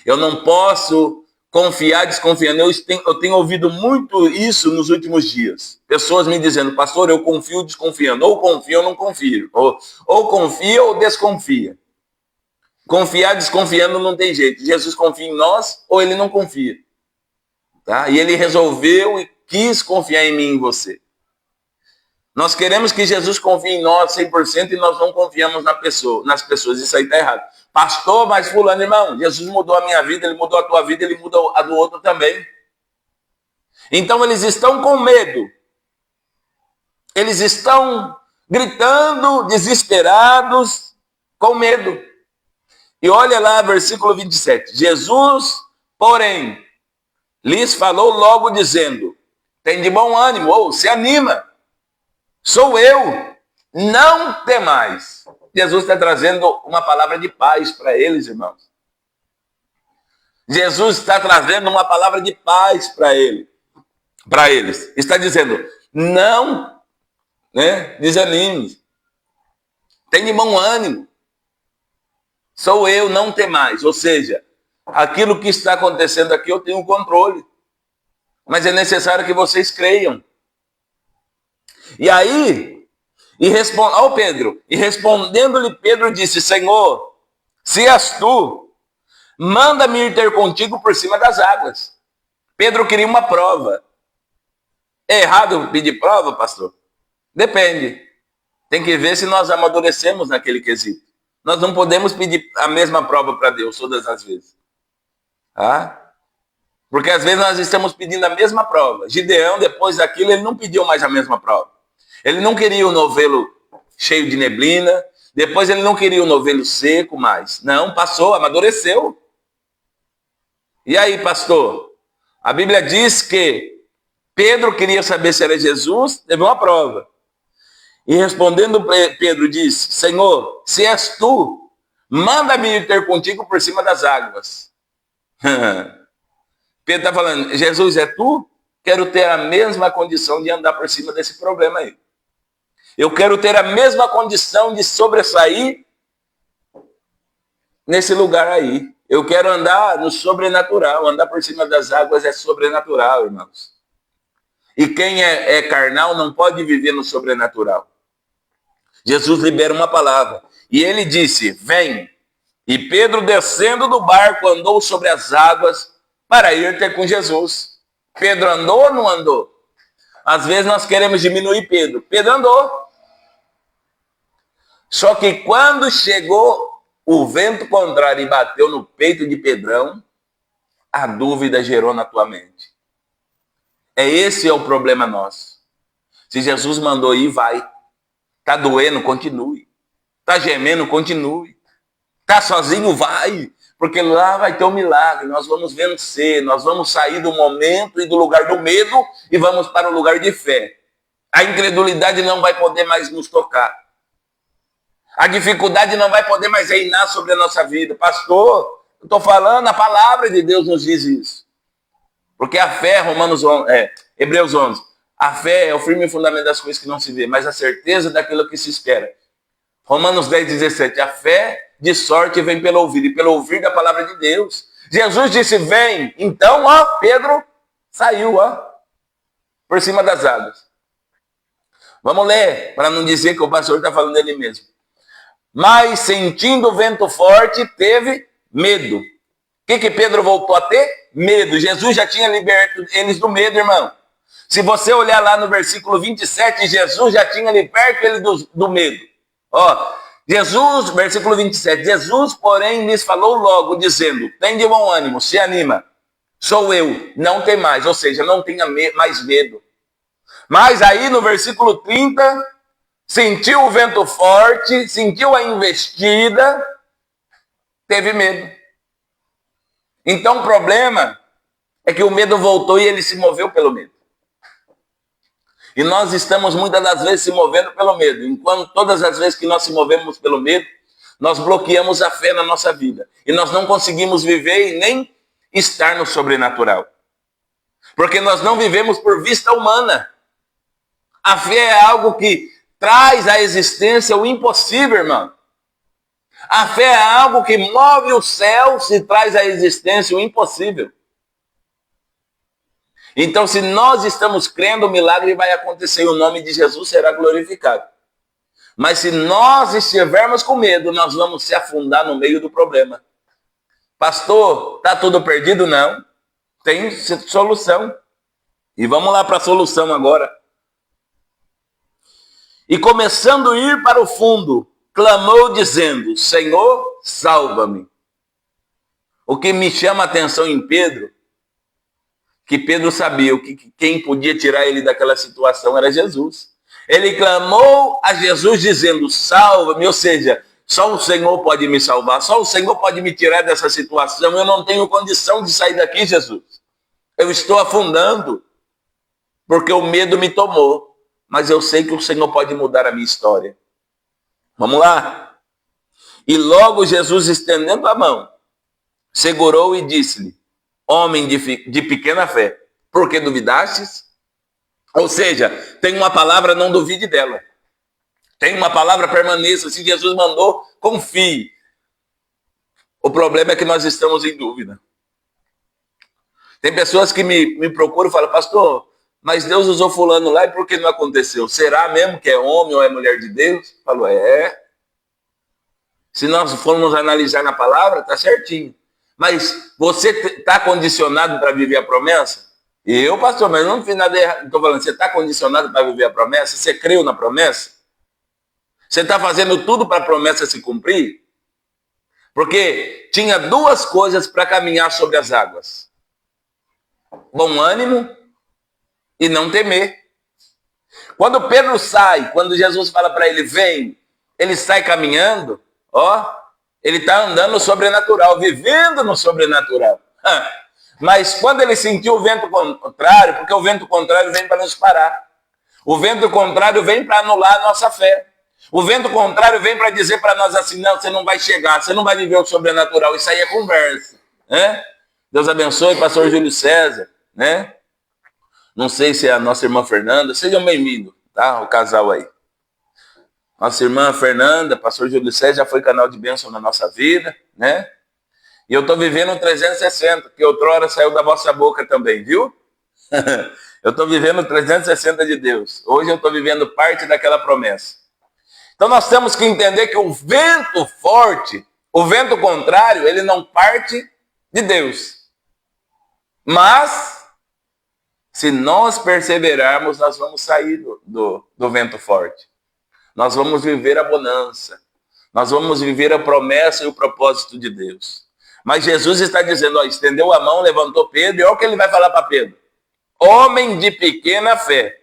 Eu não posso confiar desconfiando. Eu tenho ouvido muito isso nos últimos dias. Pessoas me dizendo, pastor, eu confio desconfiando. Ou confio ou não confio. Ou confia ou desconfia. Confiar desconfiando não tem jeito. Jesus confia em nós ou ele não confia. Tá? E ele resolveu e quis confiar em mim e em você. Nós queremos que Jesus confie em nós 100% e nós não confiamos nas pessoas. Isso aí está errado. Pastor, mas fulano, irmão, Jesus mudou a minha vida, ele mudou a tua vida, ele mudou a do outro também. Então eles estão com medo. Eles estão gritando, desesperados, com medo. E olha lá, versículo 27. Jesus, porém, lhes falou logo dizendo, tem de bom ânimo, ou se anima, sou eu, não temais. Jesus está trazendo uma palavra de paz para eles, irmãos. Jesus está trazendo uma palavra de paz para eles. Está dizendo, não, desanime, tem de bom ânimo, sou eu, não temais. Ou seja, aquilo que está acontecendo aqui eu tenho controle, mas é necessário que vocês creiam. E aí, Pedro, e respondendo-lhe Pedro disse, Senhor, se és tu, manda-me ir ter contigo por cima das águas. Pedro queria uma prova. É errado pedir prova, pastor? Depende. Tem que ver se nós amadurecemos naquele quesito. Nós não podemos pedir a mesma prova para Deus todas as vezes. Porque às vezes nós estamos pedindo a mesma prova. Gideão, depois daquilo, ele não pediu mais a mesma prova. Ele não queria o novelo cheio de neblina. Depois ele não queria o novelo seco mais. Não, passou, amadureceu. E aí, pastor? A Bíblia diz que Pedro queria saber se era Jesus, teve uma prova. E respondendo Pedro disse, Senhor, se és tu, manda-me ir ter contigo por cima das águas. Pedro está falando, Jesus é tu? Quero ter a mesma condição de andar por cima desse problema aí. Eu quero ter a mesma condição de sobressair nesse lugar aí. Eu quero andar no sobrenatural. Andar por cima das águas é sobrenatural, irmãos. E quem é carnal não pode viver no sobrenatural. Jesus libera uma palavra. E ele disse, vem. E Pedro, descendo do barco, andou sobre as águas para ir ter com Jesus. Pedro andou ou não andou? Às vezes nós queremos diminuir Pedro. Pedro andou. Só que quando chegou o vento contrário e bateu no peito de Pedrão, a dúvida gerou na tua mente. Esse é o problema nosso. Se Jesus mandou ir, vai. Tá doendo, continue. Tá gemendo, continue. Tá sozinho, vai. Porque lá vai ter um milagre. Nós vamos vencer. Nós vamos sair do momento e do lugar do medo e vamos para o lugar de fé. A incredulidade não vai poder mais nos tocar. A dificuldade não vai poder mais reinar sobre a nossa vida. Pastor, eu estou falando, a palavra de Deus nos diz isso. Porque a fé, Hebreus 11, a fé é o firme fundamento das coisas que não se vê, mas a certeza daquilo que se espera. Romanos 10, 17, a fé de sorte vem pelo ouvir, e pelo ouvir da palavra de Deus. Jesus disse, vem. Então, Pedro saiu, por cima das águas. Vamos ler, para não dizer que o pastor está falando dele mesmo. Mas, sentindo o vento forte, teve medo. O que Pedro voltou a ter? Medo. Jesus já tinha liberto eles do medo, irmão. Se você olhar lá no versículo 27, Jesus já tinha liberto eles do medo. Jesus, versículo 27, Jesus, porém, lhes falou logo, dizendo, tem de bom ânimo, se anima, sou eu, não tem mais. Ou seja, não tenha mais medo. Mas aí no versículo 30... sentiu o vento forte, sentiu a investida, teve medo. Então o problema é que o medo voltou e ele se moveu pelo medo. E nós estamos muitas das vezes se movendo pelo medo. Enquanto todas as vezes que nós se movemos pelo medo, nós bloqueamos a fé na nossa vida. E nós não conseguimos viver e nem estar no sobrenatural. Porque nós não vivemos por vista humana. A fé é algo que traz à existência o impossível, irmão. A fé é algo que move o céu e traz à existência o impossível. Então, se nós estamos crendo, o milagre vai acontecer e o nome de Jesus será glorificado. Mas se nós estivermos com medo, nós vamos se afundar no meio do problema. Pastor, está tudo perdido? Não. Tem solução. E vamos lá para a solução agora. E começando a ir para o fundo, clamou dizendo, Senhor, salva-me. O que me chama a atenção em Pedro que Pedro sabia que quem podia tirar ele daquela situação era Jesus. Ele clamou a Jesus dizendo, salva-me, ou seja, só o Senhor pode me salvar, só o Senhor pode me tirar dessa situação, eu não tenho condição de sair daqui, Jesus. Eu estou afundando, porque o medo me tomou, mas eu sei que o Senhor pode mudar a minha história. Vamos lá? E logo Jesus, estendendo a mão, segurou e disse-lhe, homem de pequena fé, por que duvidastes? Ou seja, tem uma palavra, não duvide dela. Tem uma palavra, permaneça. Se Jesus mandou, confie. O problema é que nós estamos em dúvida. Tem pessoas que me procuram e falam, pastor, mas Deus usou fulano lá e por que não aconteceu? Será mesmo que é homem ou é mulher de Deus? Eu falo, é. Se nós formos analisar na palavra, está certinho. Mas você está condicionado para viver a promessa? Eu, pastor, mas não fiz nada errado. Estou falando, você está condicionado para viver a promessa? Você creu na promessa? Você está fazendo tudo para a promessa se cumprir? Porque tinha duas coisas para caminhar sobre as águas. Bom ânimo e não temer. Quando Pedro sai, quando Jesus fala para ele, vem, ele sai caminhando, ele está andando no sobrenatural, vivendo no sobrenatural. Mas quando ele sentiu o vento contrário, porque o vento contrário vem para nos parar. O vento contrário vem para anular a nossa fé. O vento contrário vem para dizer para nós assim, não, você não vai chegar, você não vai viver o sobrenatural. Isso aí é conversa. Né? Deus abençoe, pastor Júlio César. Né? Não sei se é a nossa irmã Fernanda. Sejam bem-vindos, tá? O casal aí. Nossa irmã Fernanda, pastor Júlio César, já foi canal de bênção na nossa vida, né? E eu estou vivendo um 360, que outrora saiu da vossa boca também, viu? Eu estou vivendo 360 de Deus. Hoje eu estou vivendo parte daquela promessa. Então nós temos que entender que o vento forte, o vento contrário, ele não parte de Deus. Mas, se nós perseverarmos, nós vamos sair do vento forte. Nós vamos viver a bonança. Nós vamos viver a promessa e o propósito de Deus. Mas Jesus está dizendo, estendeu a mão, levantou Pedro, e olha o que ele vai falar para Pedro. Homem de pequena fé,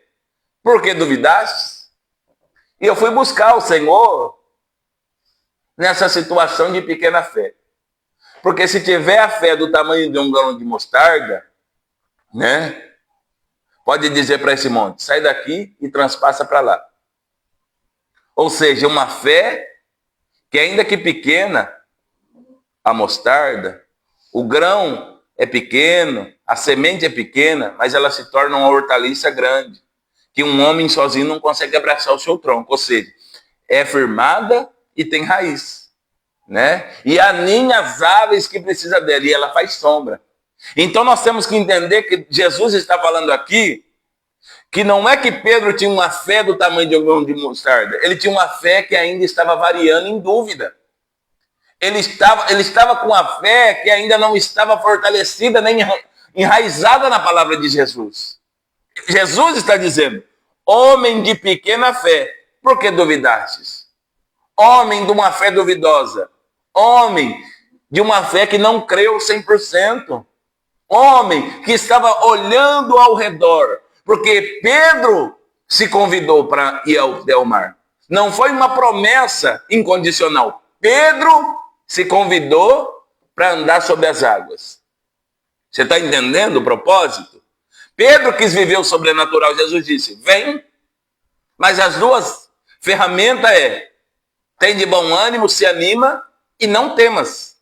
por que duvidaste? E eu fui buscar o Senhor nessa situação de pequena fé. Porque se tiver a fé do tamanho de um grão de mostarda, né? Pode dizer para esse monte, sai daqui e transpassa para lá. Ou seja, uma fé que ainda que pequena, a mostarda, o grão é pequeno, a semente é pequena, mas ela se torna uma hortaliça grande, que um homem sozinho não consegue abraçar o seu tronco. Ou seja, é firmada e tem raiz, né? E aninha as aves que precisa dela, e ela faz sombra. Então nós temos que entender que Jesus está falando aqui que não é que Pedro tinha uma fé do tamanho de um grão de mostarda, ele tinha uma fé que ainda estava variando em dúvida. Ele estava com a fé que ainda não estava fortalecida nem enraizada na palavra de Jesus. Jesus está dizendo, homem de pequena fé, por que duvidastes? Homem de uma fé duvidosa, homem de uma fé que não creu 100%, homem que estava olhando ao redor, porque Pedro se convidou para ir ao mar. Não foi uma promessa incondicional. Pedro se convidou para andar sobre as águas. Você está entendendo o propósito? Pedro quis viver o sobrenatural. Jesus disse, vem. Mas as duas ferramentas tem de bom ânimo, se anima e não temas.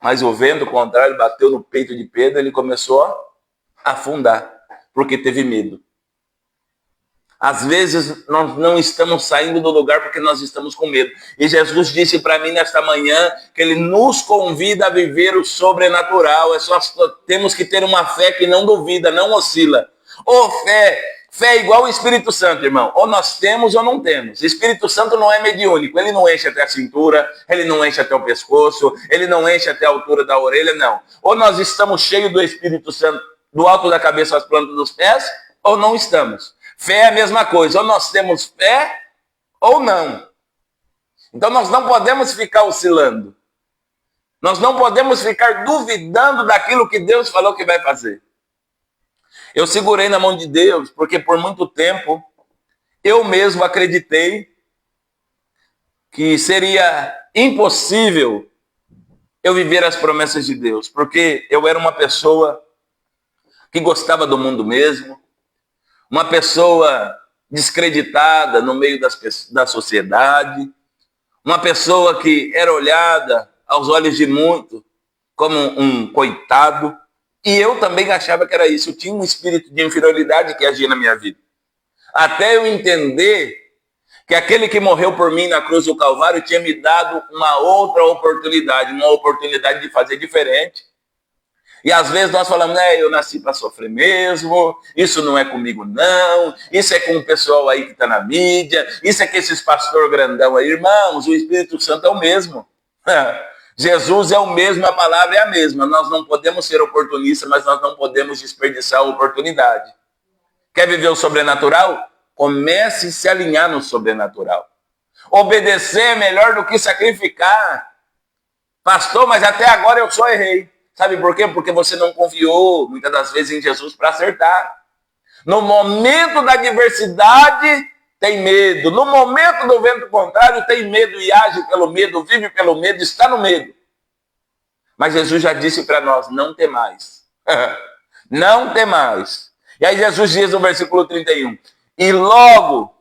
Mas o vento contrário bateu no peito de Pedro, ele começou a afundar, porque teve medo. Às vezes nós não estamos saindo do lugar porque nós estamos com medo. E Jesus disse para mim nesta manhã que ele nos convida a viver o sobrenatural. Temos que ter uma fé que não duvida, não oscila. Fé é igual o Espírito Santo, irmão. Ou nós temos ou não temos. O Espírito Santo não é mediúnico. Ele não enche até a cintura, ele não enche até o pescoço, ele não enche até a altura da orelha, não. Ou nós estamos cheios do Espírito Santo do alto da cabeça às plantas dos pés, ou não estamos. Fé é a mesma coisa, ou nós temos fé ou não. Então nós não podemos ficar oscilando. Nós não podemos ficar duvidando daquilo que Deus falou que vai fazer. Eu segurei na mão de Deus, porque por muito tempo eu mesmo acreditei que seria impossível eu viver as promessas de Deus, porque eu era uma pessoa que gostava do mundo mesmo, uma pessoa descreditada no meio da sociedade, uma pessoa que era olhada aos olhos de muitos como um coitado, e eu também achava que era isso. Eu tinha um espírito de inferioridade que agia na minha vida. Até eu entender que aquele que morreu por mim na cruz do Calvário tinha me dado uma outra oportunidade, uma oportunidade de fazer diferente. E às vezes nós falamos, eu nasci para sofrer mesmo, isso não é comigo não, isso é com o pessoal aí que está na mídia, isso é com esses pastor grandão aí. Irmãos, o Espírito Santo é o mesmo. Jesus é o mesmo, a palavra é a mesma. Nós não podemos ser oportunistas, mas nós não podemos desperdiçar a oportunidade. Quer viver o sobrenatural? Comece a se alinhar no sobrenatural. Obedecer é melhor do que sacrificar. Pastor, mas até agora eu só errei. Sabe por quê? Porque você não confiou, muitas das vezes, em Jesus para acertar. No momento da adversidade, tem medo. No momento do vento contrário, tem medo e age pelo medo, vive pelo medo, está no medo. Mas Jesus já disse para nós, não temais. Não temais. E aí Jesus diz no versículo 31, e logo,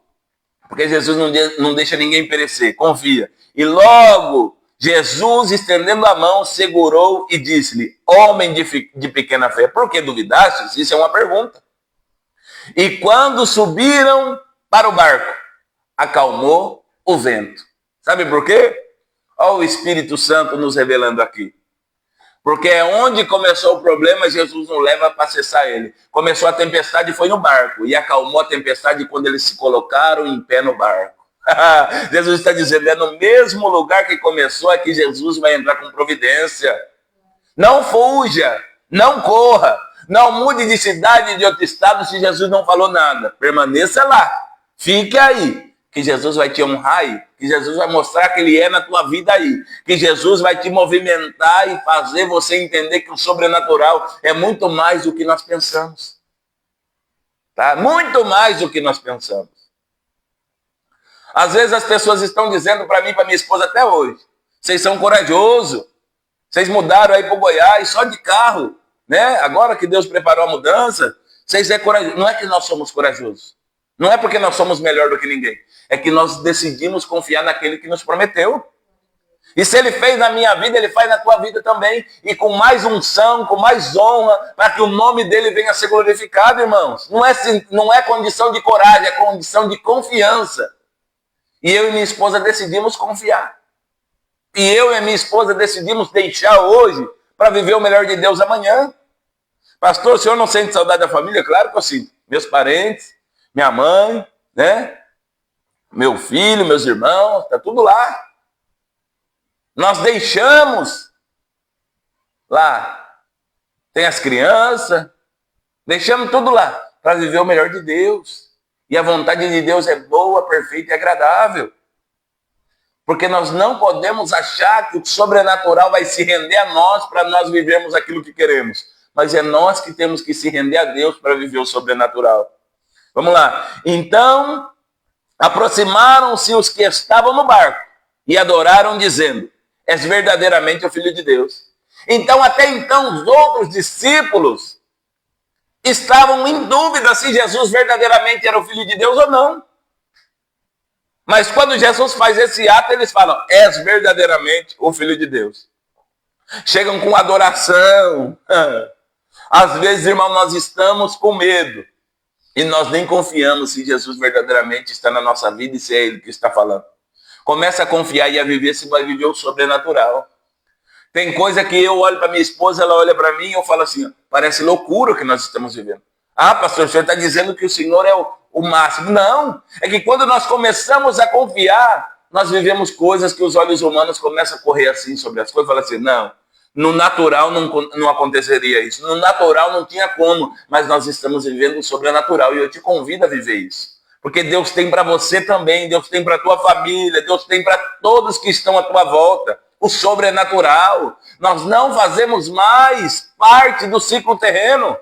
porque Jesus não deixa ninguém perecer, confia. E logo, Jesus, estendendo a mão, segurou e disse-lhe, homem de pequena fé, por que duvidastes? Isso é uma pergunta. E quando subiram para o barco, acalmou o vento. Sabe por quê? Olha o Espírito Santo nos revelando aqui. Porque é onde começou o problema, Jesus não leva para cessar ele. Começou a tempestade e foi no barco. E acalmou a tempestade quando eles se colocaram em pé no barco. Jesus está dizendo, é no mesmo lugar que começou, é que Jesus vai entrar com providência. Não fuja, não corra, não mude de cidade, de outro estado, se Jesus não falou nada. Permaneça lá, fique aí, que Jesus vai te honrar aí, que Jesus vai mostrar que Ele é na tua vida aí, que Jesus vai te movimentar e fazer você entender que o sobrenatural é muito mais do que nós pensamos. Tá? Muito mais do que nós pensamos. Às vezes as pessoas estão dizendo para mim e para minha esposa até hoje, vocês são corajosos, vocês mudaram aí para o Goiás só de carro, né? Agora que Deus preparou a mudança, vocês é corajoso. Não é que nós somos corajosos, não é porque nós somos melhor do que ninguém, é que nós decidimos confiar naquele que nos prometeu. E se Ele fez na minha vida, Ele faz na tua vida também, e com mais unção, com mais honra, para que o nome dEle venha a ser glorificado, irmãos. Não é condição de coragem, é condição de confiança. E eu e minha esposa decidimos confiar. E eu e minha esposa decidimos deixar hoje para viver o melhor de Deus amanhã. Pastor, o senhor não sente saudade da família? Claro que eu sinto. Meus parentes, minha mãe, né? Meu filho, meus irmãos, está tudo lá. Nós deixamos lá. Tem as crianças. Deixamos tudo lá para viver o melhor de Deus. E a vontade de Deus é boa, perfeita e agradável. Porque nós não podemos achar que o sobrenatural vai se render a nós para nós vivermos aquilo que queremos. Mas é nós que temos que se render a Deus para viver o sobrenatural. Vamos lá. Então, aproximaram-se os que estavam no barco e adoraram, dizendo, és verdadeiramente o Filho de Deus. Então, até então, os outros discípulos estavam em dúvida se Jesus verdadeiramente era o Filho de Deus ou não. Mas quando Jesus faz esse ato, eles falam, és verdadeiramente o Filho de Deus. Chegam com adoração. Às vezes, irmão, nós estamos com medo. E nós nem confiamos se Jesus verdadeiramente está na nossa vida e se é Ele que está falando. Começa a confiar e a viver, se vai viver o sobrenatural. Tem coisa que eu olho para minha esposa, ela olha para mim e eu falo assim, parece loucura o que nós estamos vivendo. Ah, pastor, o senhor está dizendo que o Senhor é o máximo. Não, é que quando nós começamos a confiar, nós vivemos coisas que os olhos humanos começam a correr assim sobre as coisas. Fala assim, não, no natural não aconteceria isso. No natural não tinha como, mas nós estamos vivendo o sobrenatural e eu te convido a viver isso. Porque Deus tem para você também, Deus tem para a tua família, Deus tem para todos que estão à tua volta. O sobrenatural. Nós não fazemos mais parte do ciclo terreno.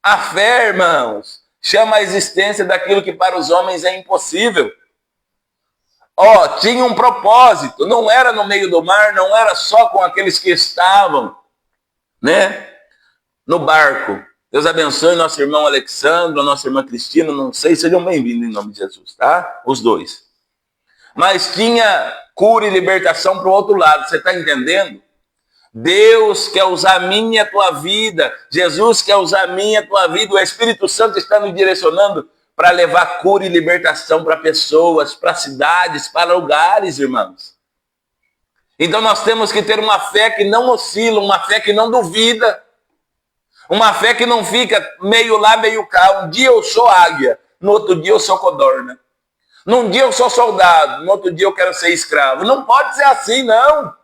A fé, irmãos, chama a existência daquilo que para os homens é impossível. Tinha um propósito, não era no meio do mar, não era só com aqueles que estavam, né, no barco. Deus abençoe nosso irmão Alexandre, nossa irmã Cristina, não sei, sejam bem-vindos em nome de Jesus, tá? Os dois. Mas tinha cura e libertação para o outro lado, você está entendendo? Deus quer usar a minha e a tua vida, Jesus quer usar a minha e a tua vida, o Espírito Santo está nos direcionando para levar cura e libertação para pessoas, para cidades, para lugares, irmãos. Então nós temos que ter uma fé que não oscila, uma fé que não duvida, uma fé que não fica meio lá, meio cá. Um dia eu sou águia, no outro dia eu sou codorna. Num dia eu sou soldado, no outro dia eu quero ser escravo. Não pode ser assim, não.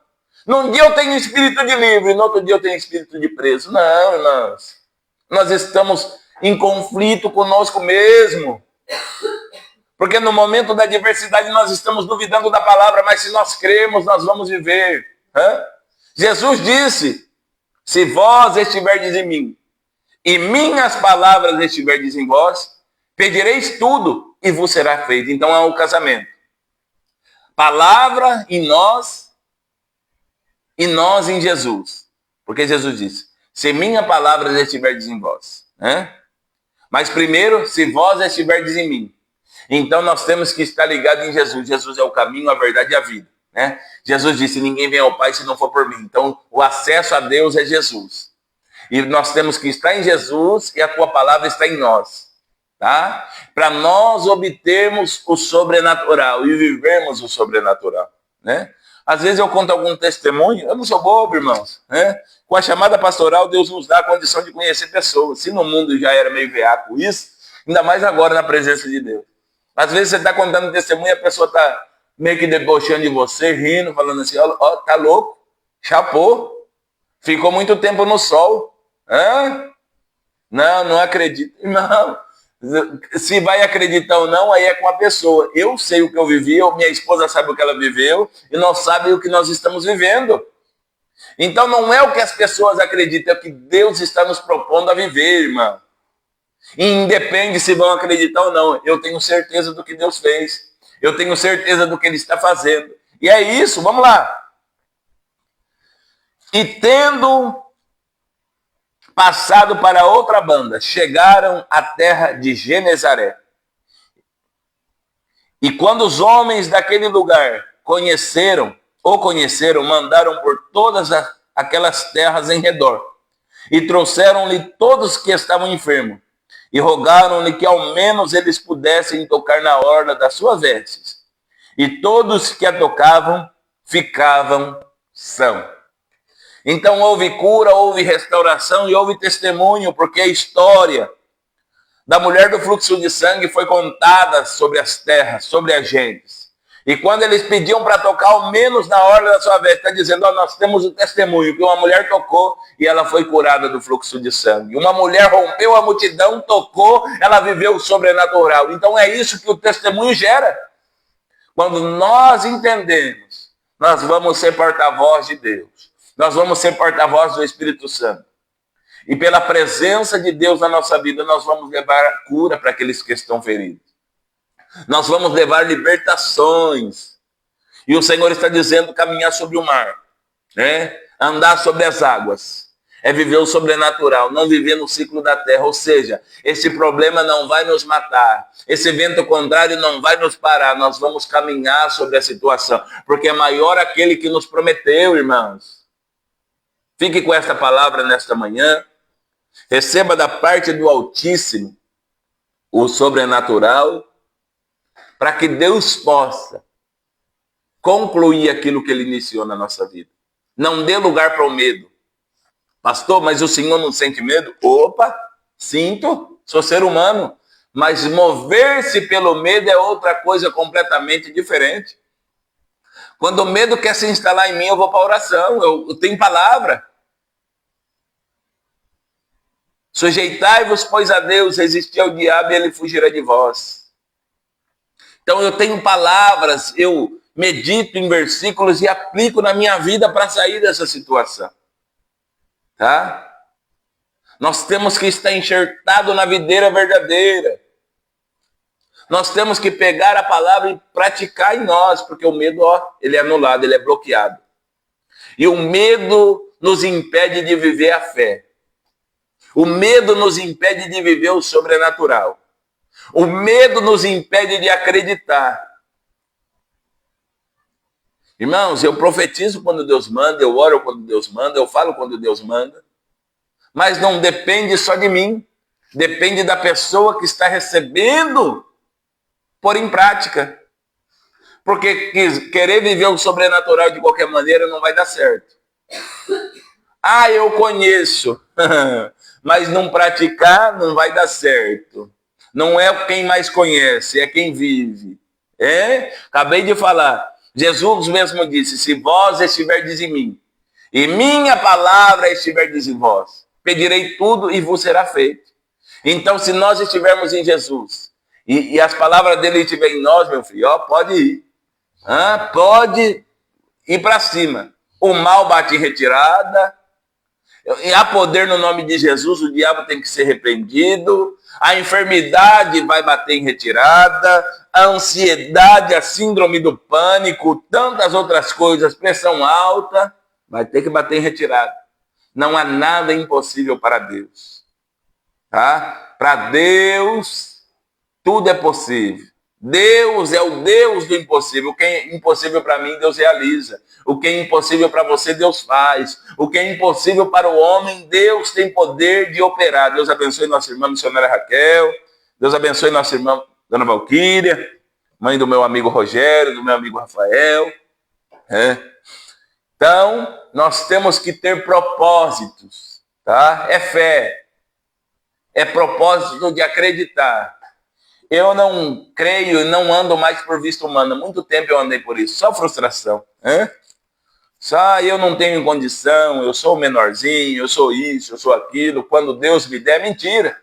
Num dia eu tenho espírito de livre, no outro dia eu tenho espírito de preso. Não, irmãos. Nós estamos em conflito conosco mesmo. Porque no momento da adversidade nós estamos duvidando da palavra, mas se nós cremos, nós vamos viver. Jesus disse, se vós estiverdes em mim, e minhas palavras estiverdes em vós, pedireis tudo e vos será feito. Então é o casamento. Palavra em nós e nós em Jesus. Porque Jesus disse, se minha palavra estiverdes em vós. Mas primeiro, se vós estiverdes em mim. Então nós temos que estar ligados em Jesus. Jesus é o caminho, a verdade e a vida. Jesus disse, ninguém vem ao Pai se não for por mim. Então o acesso a Deus é Jesus. E nós temos que estar em Jesus e a tua palavra está em nós. Tá? Para nós obtermos o sobrenatural e vivermos o sobrenatural. Às vezes eu conto algum testemunho, eu não sou bobo, irmãos. Com a chamada pastoral, Deus nos dá a condição de conhecer pessoas. Se no mundo já era meio veaco isso, ainda mais agora na presença de Deus. Às vezes você está contando testemunho e a pessoa está meio que debochando de você, rindo, falando assim, ó, tá louco, chapou, ficou muito tempo no sol. Não acredito. Não. Se vai acreditar ou não, aí é com a pessoa. Eu sei o que eu vivi, minha esposa sabe o que ela viveu, e nós sabemos o que nós estamos vivendo. Então não é o que as pessoas acreditam, é o que Deus está nos propondo a viver, irmão. E independe se vão acreditar ou não, eu tenho certeza do que Deus fez. Eu tenho certeza do que Ele está fazendo. E é isso, vamos lá. E tendo passado para outra banda, chegaram à terra de Genezaré. E quando os homens daquele lugar conheceram, mandaram por todas aquelas terras em redor. E trouxeram-lhe todos que estavam enfermos. E rogaram-lhe que ao menos eles pudessem tocar na orla das suas vestes. E todos que a tocavam ficavam sãos. Então houve cura, houve restauração e houve testemunho, porque a história da mulher do fluxo de sangue foi contada sobre as terras, sobre as gentes. E quando eles pediam para tocar ao menos na orla da sua veste, está dizendo, nós temos o testemunho, que uma mulher tocou e ela foi curada do fluxo de sangue. Uma mulher rompeu a multidão, tocou, ela viveu o sobrenatural. Então é isso que o testemunho gera. Quando nós entendemos, nós vamos ser porta-voz de Deus. Nós vamos ser porta-voz do Espírito Santo. E pela presença de Deus na nossa vida, nós vamos levar a cura para aqueles que estão feridos. Nós vamos levar libertações. E o Senhor está dizendo caminhar sobre o mar. Andar sobre as águas. É viver o sobrenatural, não viver no ciclo da terra. Ou seja, esse problema não vai nos matar. Esse vento contrário não vai nos parar. Nós vamos caminhar sobre a situação. Porque é maior aquele que nos prometeu, irmãos. Fique com esta palavra nesta manhã. Receba da parte do Altíssimo o sobrenatural, para que Deus possa concluir aquilo que Ele iniciou na nossa vida. Não dê lugar para o medo. Pastor, mas o senhor não sente medo? Opa, sinto, sou ser humano. Mas mover-se pelo medo é outra coisa completamente diferente. Quando o medo quer se instalar em mim, eu vou para a oração, eu tenho palavra. Sujeitai-vos, pois, a Deus, resistir ao diabo e ele fugirá de vós. Então eu tenho palavras, eu medito em versículos e aplico na minha vida para sair dessa situação. Tá? Nós temos que estar enxertado na videira verdadeira. Nós temos que pegar a palavra e praticar em nós, porque o medo, ele é anulado, ele é bloqueado. E o medo nos impede de viver a fé. O medo nos impede de viver o sobrenatural. O medo nos impede de acreditar. Irmãos, eu profetizo quando Deus manda, eu oro quando Deus manda, eu falo quando Deus manda. Mas não depende só de mim. Depende da pessoa que está recebendo pôr em prática. Porque querer viver o sobrenatural de qualquer maneira não vai dar certo. Ah, eu conheço. Mas não praticar não vai dar certo. Não é quem mais conhece, é quem vive. Acabei de falar. Jesus mesmo disse, se vós estiverdes em mim, e minha palavra estiverdes em vós, pedirei tudo e vos será feito. Então, se nós estivermos em Jesus, e as palavras dele estiverem em nós, meu filho, pode ir. Pode ir para cima. O mal bate em retirada. E há poder no nome de Jesus, o diabo tem que ser repreendido. A enfermidade vai bater em retirada. A ansiedade, a síndrome do pânico, tantas outras coisas, pressão alta, vai ter que bater em retirada. Não há nada impossível para Deus. Tá? Para Deus, tudo é possível. Deus é o Deus do impossível. O que é impossível para mim, Deus realiza. O que é impossível para você, Deus faz. O que é impossível para o homem, Deus tem poder de operar. Deus abençoe nossa irmã missionária Raquel. Deus abençoe nossa irmã Dona Valquíria, mãe do meu amigo Rogério, do meu amigo Rafael. Então, nós temos que ter propósitos. Tá? É fé. É propósito de acreditar. Eu não creio e não ando mais por vista humana. Muito tempo eu andei por isso. Só frustração. Só eu não tenho condição, eu sou o menorzinho, eu sou isso, eu sou aquilo. Quando Deus me der, mentira.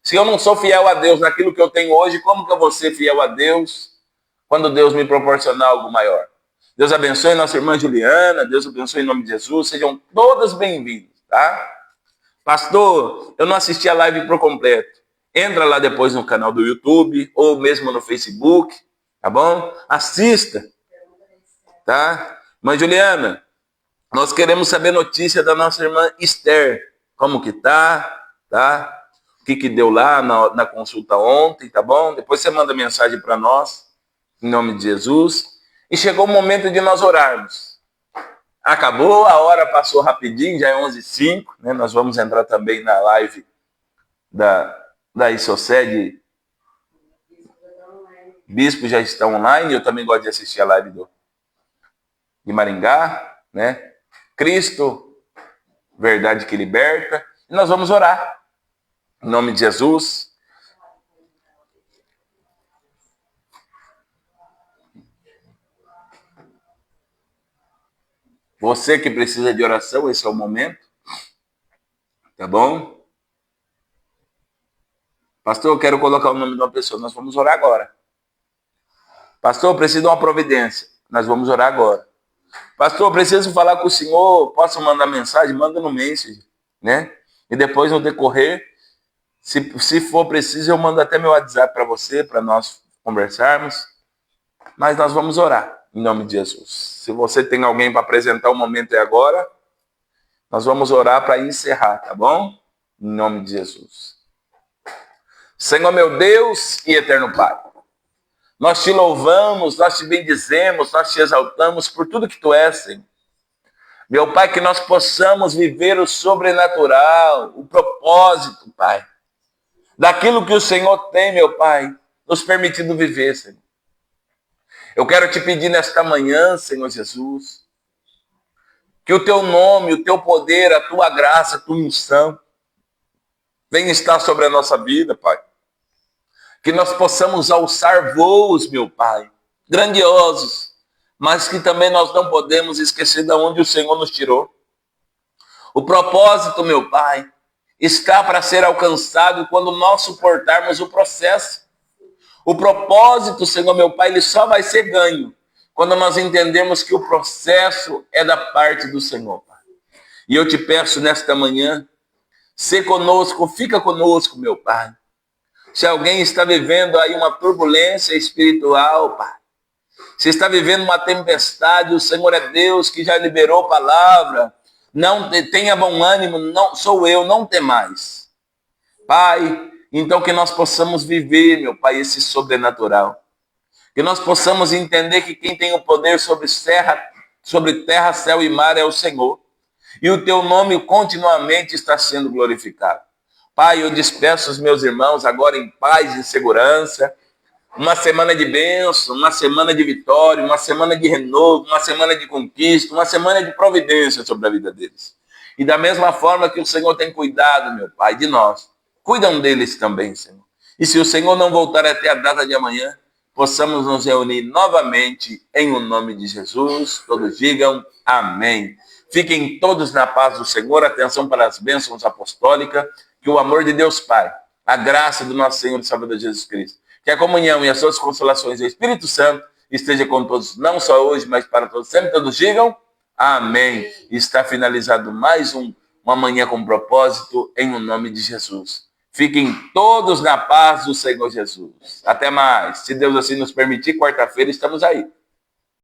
Se eu não sou fiel a Deus naquilo que eu tenho hoje, como que eu vou ser fiel a Deus quando Deus me proporcionar algo maior? Deus abençoe nossa irmã Juliana, Deus abençoe em nome de Jesus. Sejam todas bem-vindas, tá? Pastor, eu não assisti a live por completo. Entra lá depois no canal do YouTube ou mesmo no Facebook, tá bom? Assista, tá? Mãe Juliana, nós queremos saber notícia da nossa irmã Esther. Como que tá? O que deu lá na consulta ontem, tá bom? Depois você manda mensagem para nós, em nome de Jesus. E chegou o momento de nós orarmos. Acabou, a hora passou rapidinho, já é 11h05, né? Nós vamos entrar também na live da ISOCED. Bispo já está online, eu também gosto de assistir a live de Maringá, né? Cristo, verdade que liberta. E nós vamos orar. Em nome de Jesus. Você que precisa de oração, esse é o momento. Tá bom? Pastor, eu quero colocar o nome de uma pessoa. Nós vamos orar agora. Pastor, eu preciso de uma providência. Nós vamos orar agora. Pastor, eu preciso falar com o senhor. Posso mandar mensagem? Manda no Messenger, né? E depois, no decorrer, se for preciso, eu mando até meu WhatsApp para você, para nós conversarmos. Mas nós vamos orar, em nome de Jesus. Se você tem alguém para apresentar o momento é agora, nós vamos orar para encerrar, tá bom? Em nome de Jesus. Senhor meu Deus e eterno Pai, nós te louvamos, nós te bendizemos, nós te exaltamos por tudo que tu és, Senhor. Meu Pai, que nós possamos viver o sobrenatural, o propósito, Pai, daquilo que o Senhor tem, meu Pai, nos permitindo viver, Senhor. Eu quero te pedir nesta manhã, Senhor Jesus, que o teu nome, o teu poder, a tua graça, a tua unção, venha estar sobre a nossa vida, Pai. Que nós possamos alçar voos, meu Pai, grandiosos, mas que também nós não podemos esquecer de onde o Senhor nos tirou. O propósito, meu Pai, está para ser alcançado quando nós suportarmos o processo. O propósito, Senhor, meu Pai, ele só vai ser ganho quando nós entendemos que o processo é da parte do Senhor, Pai. E eu te peço nesta manhã, Sê conosco, fica conosco, meu Pai. Se alguém está vivendo aí uma turbulência espiritual, Pai, se está vivendo uma tempestade, o Senhor é Deus que já liberou palavra. Não tenha bom ânimo, não sou eu, não tem mais. Pai, então que nós possamos viver, meu Pai, esse sobrenatural. Que nós possamos entender que quem tem o poder sobre terra, céu e mar é o Senhor. E o teu nome continuamente está sendo glorificado. Pai, eu despeço os meus irmãos agora em paz e segurança. Uma semana de bênção, uma semana de vitória, uma semana de renovo, uma semana de conquista, uma semana de providência sobre a vida deles. E da mesma forma que o Senhor tem cuidado, meu Pai, de nós, cuidam deles também, Senhor. E se o Senhor não voltar até a data de amanhã, possamos nos reunir novamente em o nome de Jesus. Todos digam amém. Fiquem todos na paz do Senhor. Atenção para as bênçãos apostólicas. Que o amor de Deus Pai, a graça do nosso Senhor e Salvador Jesus Cristo, que a comunhão e as suas consolações do Espírito Santo esteja com todos, não só hoje, mas para todos sempre. Todos digam amém. Está finalizado mais uma manhã com propósito em o nome de Jesus. Fiquem todos na paz do Senhor Jesus. Até mais. Se Deus assim nos permitir, quarta-feira estamos aí.